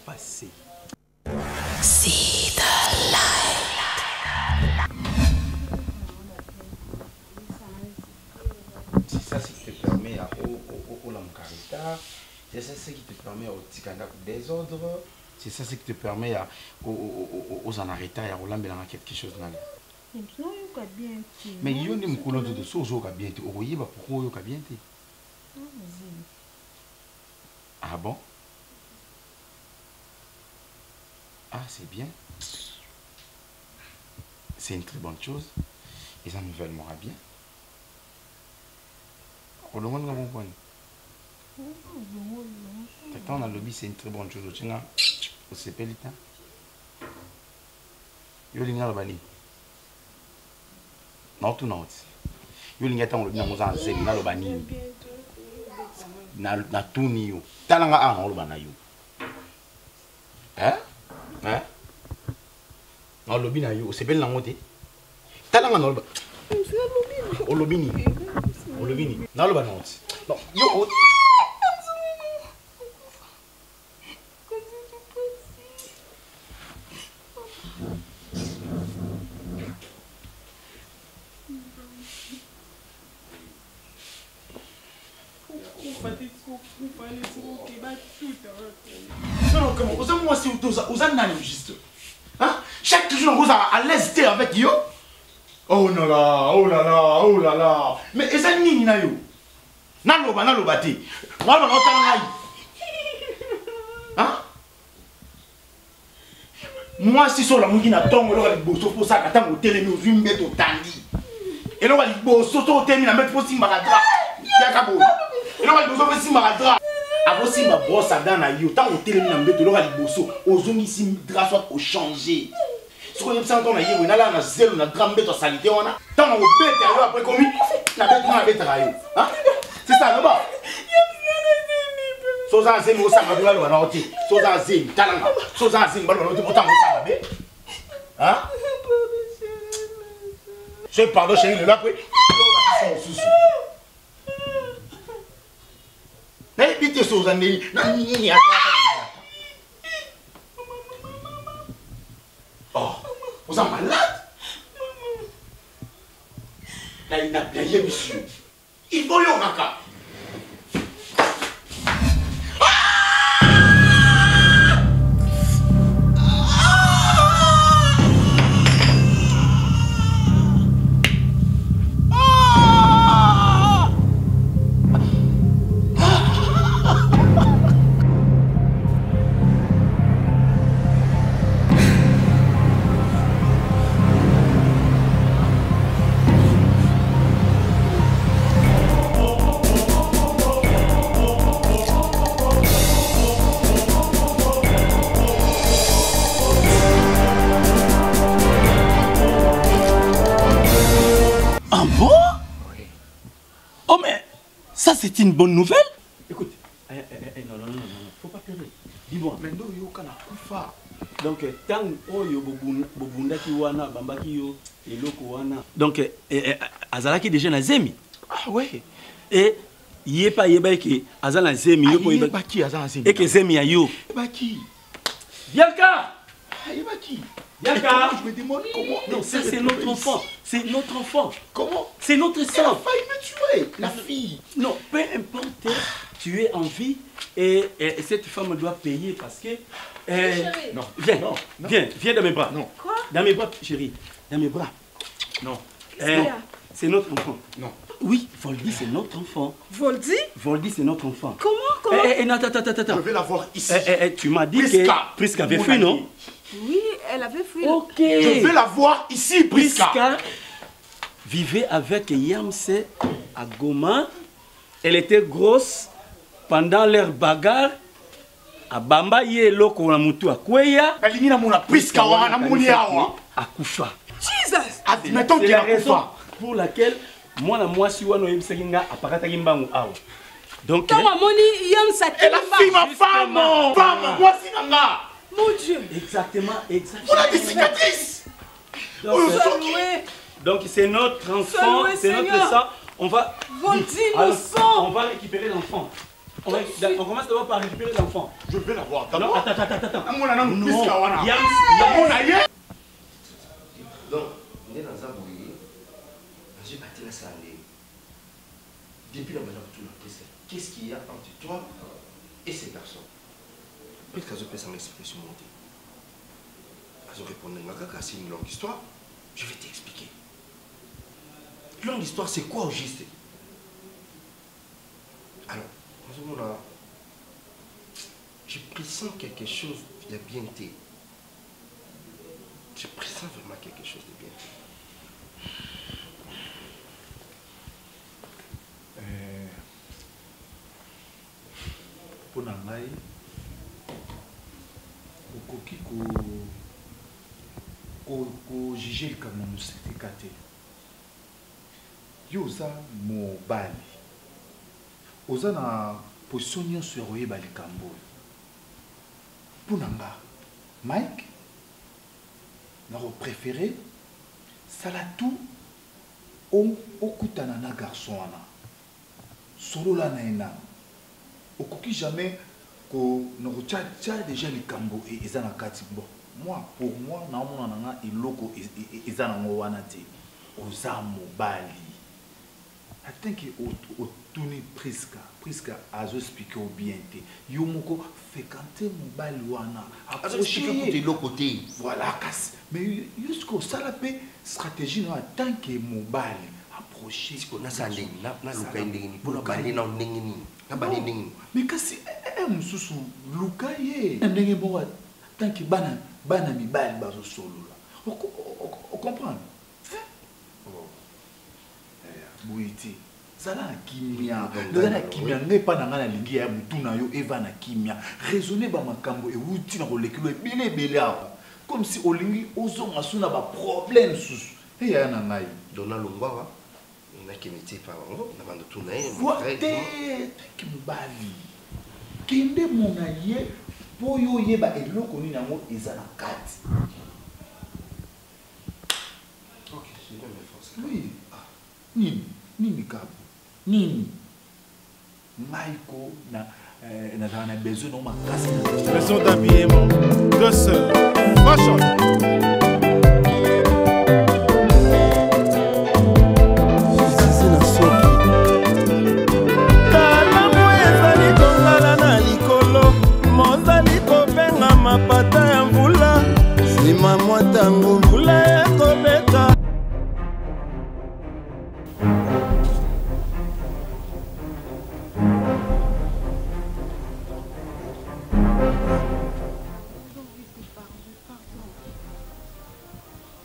passé? See the light. C'est ça ce qui te permet à l'Amkarita, c'est ça ce qui te permet au Tikanda désordre, c'est ça ce qui te permet aux Anarita et à Rolambelanga quelque chose là. Mais il y a des gens qui sont bien. Pourquoi bien? Ah bon? Ah, c'est bien. C'est une très bonne chose. Et ça me fait moi bien. On demande un bon point. Quand on a le lobby, c'est une très bonne chose. Tu as c'est pelita. Yo linga le bani. Non tout non. Yo linga tant le bina moza nzeli na le bani. Na tuni yo. Talanga a le bana yo. Hein? Hein? Non le bina yo, c'est belle la montée. Talanga no le. O le bini. O le bini. Na le bana. Non, yo non, comment vous avez moi si vous avez juste. Hein? Chaque jour vous avez à l'aise avec yo. Oh là là, oh là là, oh là là. Mais est-ce que ni na yo? Na loba te. Moi ba ngai. Hein? Moi si so la mungi na tongo lo ka liboso po sa kata mo telemi ovimbe to tandi. Et lo ka liboso to temi na mettre posi mbakadra. Ya ka bo. Et lo ka liboso po si mbakadra. Avant si ma brosse à dents na yo, tant au télé na mbeto lo ka liboso, ozongi si drap soit au changer. Ce qu'on y a besoin qu'on a hier, on a là na zéro na grand mbeto salité on a. Tant au bête yo après commis, na bête na bête ra yo. Hein? C'est ça non ba? Soza zemi o sanga bula lo na oti. Soza zemi talanga. Soza zemi ba lo na oti pourtant o sanga be. Hein? Je pardon chérie, le là après. susu. Nayebi te so ozandeli na nini ata. Oh, vous êtes malade? Il n'a pas bien, monsieur. Il faut y avoir. C'est une bonne nouvelle. Écoute, non, faut pas pleurer. Dis-moi. Mais non, yo kana kufa. Donc, tant oyo bobunda ki wana, bambaki yo, eloko wana. Donc, azalaki déjà na zemi. Ah ouais. Et yeba ki azala zemi yo ko yeba ki azala zemi. Et que zemi ya yo. Yeba ki. Bianca. Yeba ki. Bianca. Je me demande comment. Non, ça c'est notre enfant. C'est notre enfant. Comment? C'est notre sang. Elle a failli me tuer, la fille. Non, peu importe, tu es en vie et cette femme doit payer parce que... non, viens dans mes bras. Non. Quoi? Dans mes bras, chérie. Dans mes bras. Non. C'est notre enfant. Non. Oui, Voldy, c'est notre enfant. Voldy? Voldy, c'est notre enfant. Comment? Non, attends. Je vais la voir ici. Tu m'as dit que Prisca avait fui, non? Oui, elle avait fui. Ok. Je vais la voir ici, Prisca vivait avec Yamse à Goma. Elle était grosse pendant leur bagarre. À Bamba Yeloko na mutu akweya. Elle na mona Prisca wana moni awa. Akufa. Jesus. Admettons qu'il a kufa. Pour laquelle moi si wana yebisaki nga apakataki mbangu awa. Donc tant moni Yamse elle a fui ma femme. Femme, moi si nanga. Mon Dieu. Exactement. On a des cicatrices. Donc c'est notre enfant, c'est notre sang. On va... On va récupérer l'enfant. On commence d'abord par récupérer l'enfant. Je vais la voir. Non, attends. Non. Donc, on est dans un bouillie. J'ai battu la salle. Depuis la maison, qu'est-ce qu'il y a entre toi et ces personnes? Peut-être que je peux s'en expliquer sur mon thé. Je répondais, c'est une longue histoire. Je vais t'expliquer. Longue histoire, c'est quoi au juste? Alors, en ce moment-là, je pressens quelque chose de bien été. Je pressens vraiment quelque chose de bien. Pour Nangaï, ko juger le canon c'était caté. Yoza mo bali. Oza na position nyonso ya koyeba likambo. Pour Nanga, Mike, na préféré sala tout okutana na garçon wana. Solo la na ena. Okoki jamais ko no tcha déjà likambo et ezana kati bon. Moi, pour moi, il y a un mobali. I think que Prisca a expliqué bien. Il y a un mobali. Approcher de l'autre côté. Voilà, mais jusqu'au salapé stratégie en tant que mobali. Approcher. Mais kasi mususu luka ye ndenge bo tant que bana mibali bazo solo là. On comprend? Bouiti. Zala kimia. Zala kimia n'est pas dans la lingi ya mutuna yo eva na kimia. Raisonner ba makambo e wuti na kolekilo ebele comme si olingi ozonga suna ba problème sus. Et ya na ngai. Dona longwa na kimiti pa ngo na bando tuna e. Vote kimubali. Kende mona ye poyo yeba eloko ni nango ezana kati. Ok, je vais me forcer. Oui. Nini Gabo? Nini? Maïko na besoin de ma casse. Maison d'habillement, 2 sœurs, fashion. Mapata ya mvula sima mwatango mvula ya kobeta.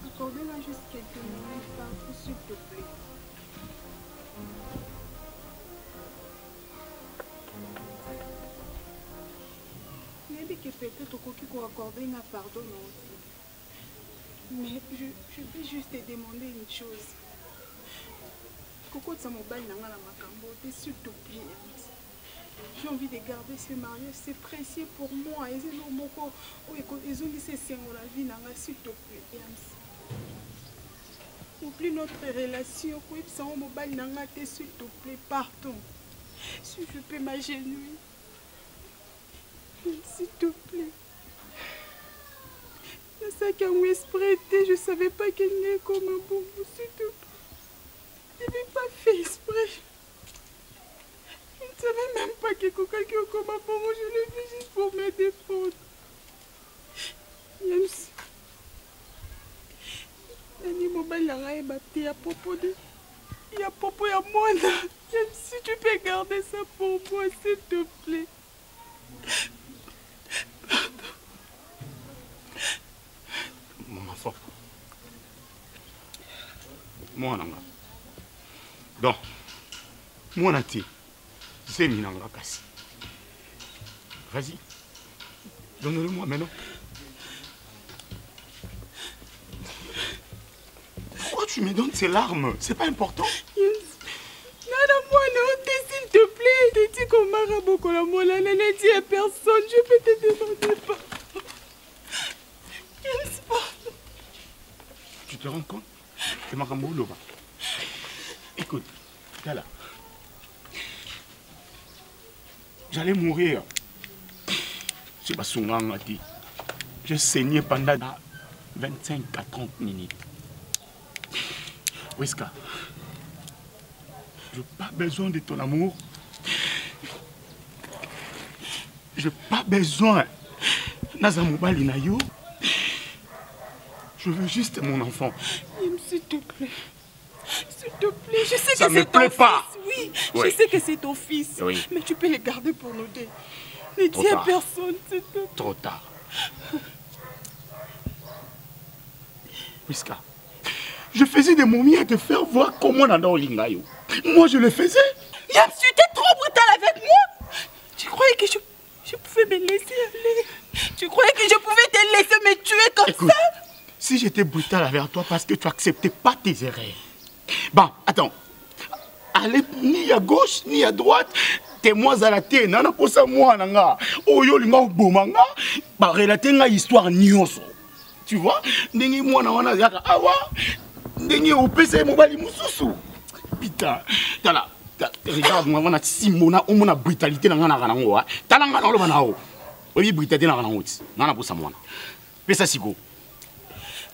Accordez-moi juste quelques minutes, pardon, s'il te plaît. Que peut-être au coquille qu'on accorde un pardon aussi. Mais je vais juste te demander une chose. Coco de Samobal n'a pas la macambo, s'il te plaît. J'ai envie de garder ce mariage, c'est précieux pour moi. Et c'est normal ils ont dit c'est la vie, s'il te plaît. Oublie notre relation, s'il te plaît, pardon. Si je peux m'agenouiller. S'il te plaît. C'est ça qui a mon esprit. Je ne savais pas qu'il est comme un bon. S'il te plaît. Je n'ai pas fait exprès. Je ne savais même pas que quelqu'un qui est comme un bon. Je l'ai fait juste pour me défendre. Yams. Nani mobile n'a rien battu à propos de. Il y a propos à moi là. Yams, si tu peux garder ça pour moi, s'il te plaît. Mon enfant. Moi, nanga. Donc, moi, nati. C'est minanga kasi. Vas-y. Donne-le-moi maintenant. Pourquoi tu me donnes ces larmes? C'est pas important. Nana, moi, non, s'il te plaît. Je dis qu'on m'a beaucoup la moi, là, n'a dit à personne. Je peux te demander pas. Tu te rends compte? C'est ma ramboule. Écoute, là. J'allais mourir. C'est pas son a dit. J'ai saigné pendant 25 à 30 minutes. Wiska, je n'ai pas besoin de ton amour. Je n'ai pas besoin Nazamobali Nayo. Je veux juste mon enfant. S'il te plaît. S'il te plaît, je sais que c'est ton fils. Ça me plaît pas. Oui, je sais que c'est ton fils. Oui. Mais tu peux le garder pour nous deux. Ne dis à personne, s'il te plaît. Trop tard. Wiska, je faisais de mon mieux à te faire voir comment on a dans l'Ingayo. Moi, je le faisais. Yams, tu étais trop brutal avec moi. Tu croyais que je pouvais me laisser aller. Tu croyais que je pouvais te laisser me tuer comme ça. Si j'étais brutal avec toi parce que tu n'acceptais pas tes erreurs. Bon, attends. Allez ni à gauche ni à droite. T'es moi à la tête. Nana pour ça moi nanga. Oyo linga bomanga. Ba relater nga histoire nyonso. Tu vois? Ndenge moi na wana yaka awa. Ndenge opese mobali mususu. Putain. Tala. Regarde moi wana simona omona brutalité na nga na kanango. Tala nga na lo banao. Oyi brutalité na kanango. Nana pour ça moi. Pesa siko.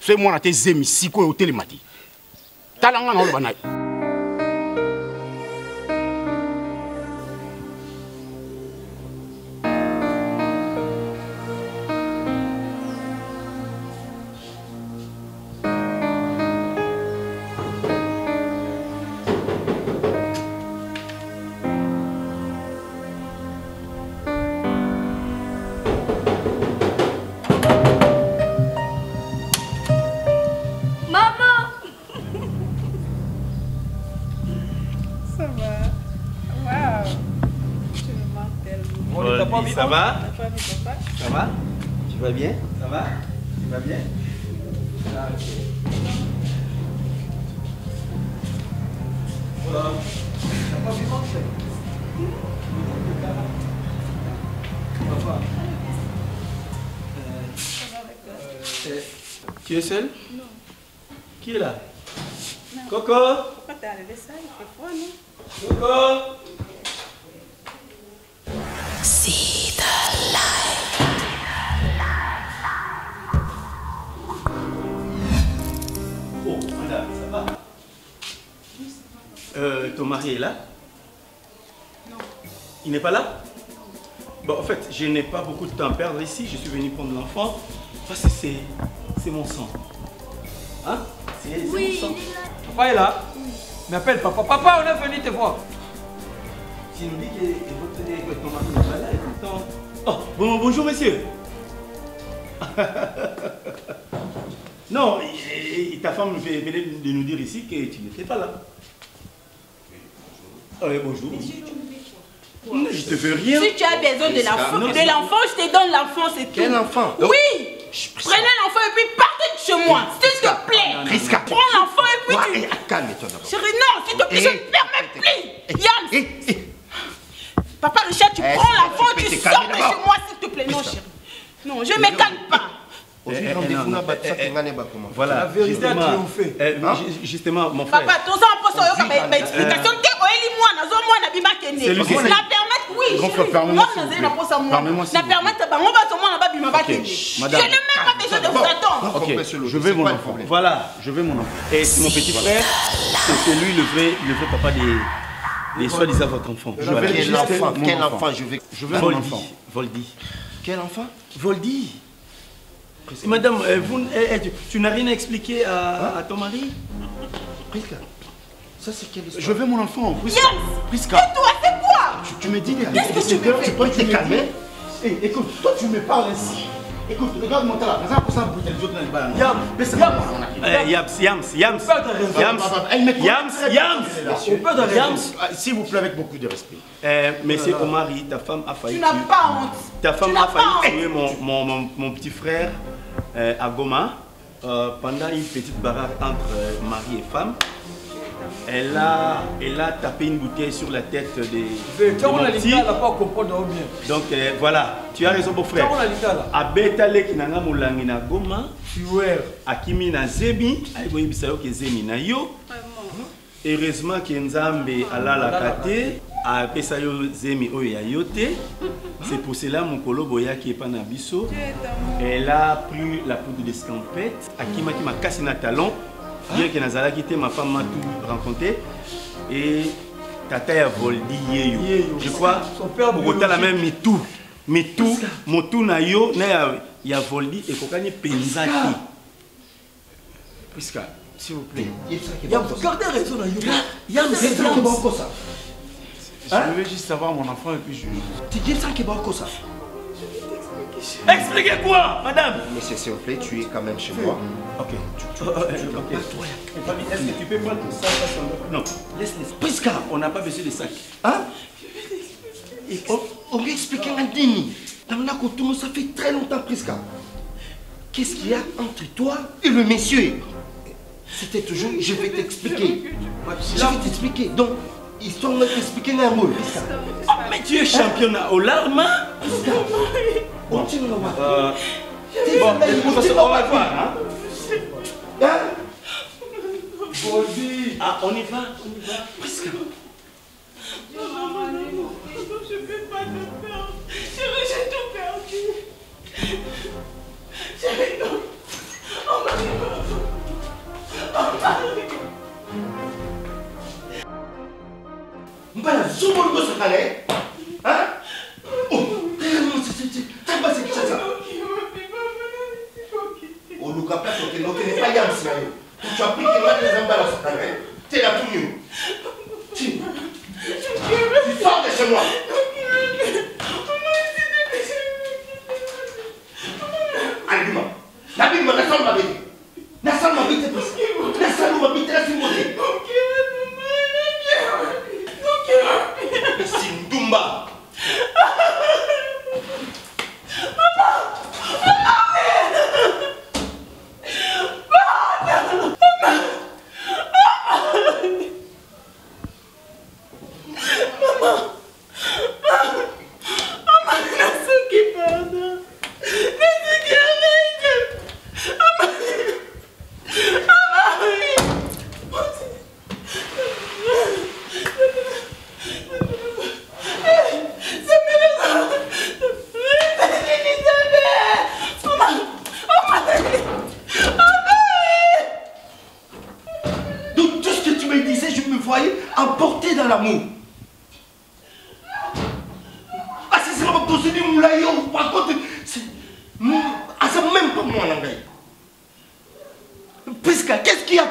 C'est moi qui ai mis siko au télémati. Talanga na olobana. Ça va? Ça va? Tu vas bien? Ça va? Tu vas bien? Ah, ok. T'as pas vu rentrer? Tu es seul? Non. Qui est là? Non. Coco. Pourquoi t'as enlevé ça? Il fait froid, non? Coco. See the light. Oh, madame, ça va? Ton mari est là? Non. Il n'est pas là? Bon, en fait, je n'ai pas beaucoup de temps à perdre ici. Je suis venu prendre l'enfant parce que c'est mon sang. Hein? C'est mon sang. Papa est là. Mais appelle papa. Papa, on est venu te voir. Tu nous dis que ton mari n'est pas là et pourtant... Oh, bonjour monsieur. Non, ta femme venait de nous dire ici que tu n'étais pas là. Bonjour. Non, je te fais rien. Si tu as besoin de l'enfant, je te donne l'enfant, c'est tout. Quel enfant? Oui. Prenez l'enfant et puis partez de chez moi, s'il te plaît. Prisca. Prends l'enfant et puis tu... Calme-toi d'abord. Chérie, non, s'il te plaît, je ne permets plus. Yann. Papa Richard, tu prends l'enfant, tu sors de chez moi, s'il te plaît. Non, chérie. Non, je ne me calme pas. Voilà, la vérité a triomphé. Justement, mon frère. Papa, tout ça, on peut s'en explication. Je veux mon enfant. Voilà, je veux mon enfant. Et mon petit frère, c'est lui le vrai papa des soi-disant votre enfant. Quel enfant? Je veux mon enfant. Voldy. Quel enfant? Voldy. Madame, tu n'as rien à expliquer à ton mari? Prisca, ça c'est quelle histoire? Je veux mon enfant. Prisca. Et toi, c'est quoi? Tu me dis qu'est-ce que tu me fais? Tu peux te calmer? Écoute, toi tu me parles ainsi. Écoute, regarde-moi là. Yams, s'il vous plaît, avec beaucoup de respect. Mais c'est ton mari, ta femme a failli. Tu n'as pas honte. Ta femme a failli tuer mon petit frère à Goma pendant une petite bagarre entre mari et femme. Elle a tapé une bouteille sur la tête de mon petit. Donc voilà, tu as raison, beau frère. Abetale ki nanga molangi na Goma, akimi na zemi, ayiboyi bisayo ke zemi na yo. Heureusement que Nzambe alala kate, a pesa yo zemi oyo ya yote. C'est pour cela mon kolo boya qui est pas na biso. Elle a pris la poudre d'escampette, akima ki makasi na talon. Bien que Nazala quitté, ma femme m'a tout rencontré et tata a Voldy yeyo. Je crois son père pour la même mitou motu na yo na ya Voldy et kokani penzaki. Prisca, s'il vous plaît. Gardez raison na yo. Je veux juste savoir mon enfant et puis je... Tu dis ça qui est bon ça? Expliquez quoi, madame? Mais s'il vous plaît, tu es quand même chez moi. Ok. Est-ce que tu peux prendre ça? Non, laisse. Prisca, on n'a pas besoin de sac. Hein? On lui explique un demi. Ça fait très longtemps, Prisca. Qu'est-ce qu'il y a entre toi et le monsieur? C'était toujours, je vais t'expliquer. Je vais t'expliquer. Donc, histoire de t'expliquer un mot. Oh, mais tu es championnat au larmes? Bon, tu nous vois. Bon, on va voir, hein? Ah, on y va. Prisca. Non, je ne peux pas te perdre. Chérie, j'ai tout perdu. Chérie, non. Oh, Marie. Mbala, zoom le gosse à Calais. Hein? Oh, c'est pas ce que ça. Oh, Lucas, place, tu n'es pas Yams. Tu as pris que moi, les emballes à Calais. Tu es la tout mieux. Tu sors de chez moi. Allez, Nabima, Nassan m'a bêté. Nassan m'a bêté. Nassan m'a bêté, la simbolée. Sindumba. voyez, emporté dans l'amour. Ah, c'est ça, ma procédure, moulaïo, par contre, c'est même pas moi, l'anglais. Prisca, qu'est-ce qu'il y a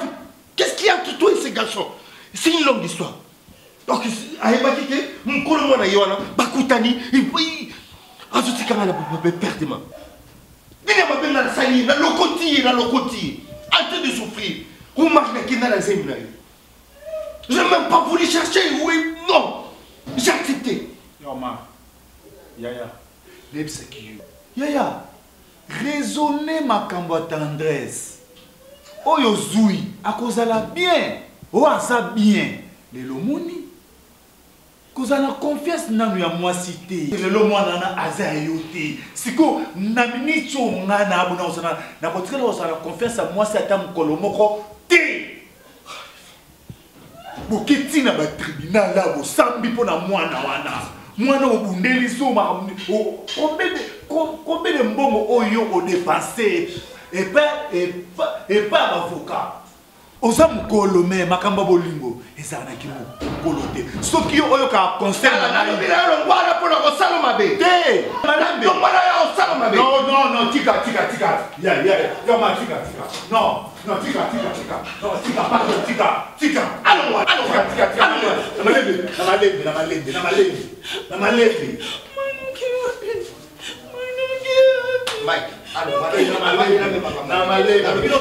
entre toi et ces garçons? C'est une longue histoire. Donc, Aïbakite, mon colonel na Yoana, Bakutani, Azuti Kamala, perdement. Dina ma belle na sali, na lokoti, en train de souffrir. Où marche qui dans la zemina? Je n'ai même pas voulu chercher, oui, non. J'ai accepté. Yoma, Yaya, Yaya, raisonnez ma cambo tendresse. Oyo zui, à cause de la bien, ou à ça bien, les lomoni. Cause de la confiance n'a eu à moi cité. Le lomon n'a pas yoté. Si ko namini cho ngana abuna osana, na kotikela osana confiance à moi c'est à mon kolomoko té. Bokiti na ba tribunal là bo sambi pona mwana wana. Mwana obundeli so ma combien de mbongo oyo o dépensé et pas avocat. Oza mukolo me makamba bolingo ezana kimo kolote soki oyo ka concert na bila lo ngwana pona ko sala mabe te malambe no mala ya sala mabe non tika ya ma tika non tika non tika pas tika alors na malebe Mike alors na malebe non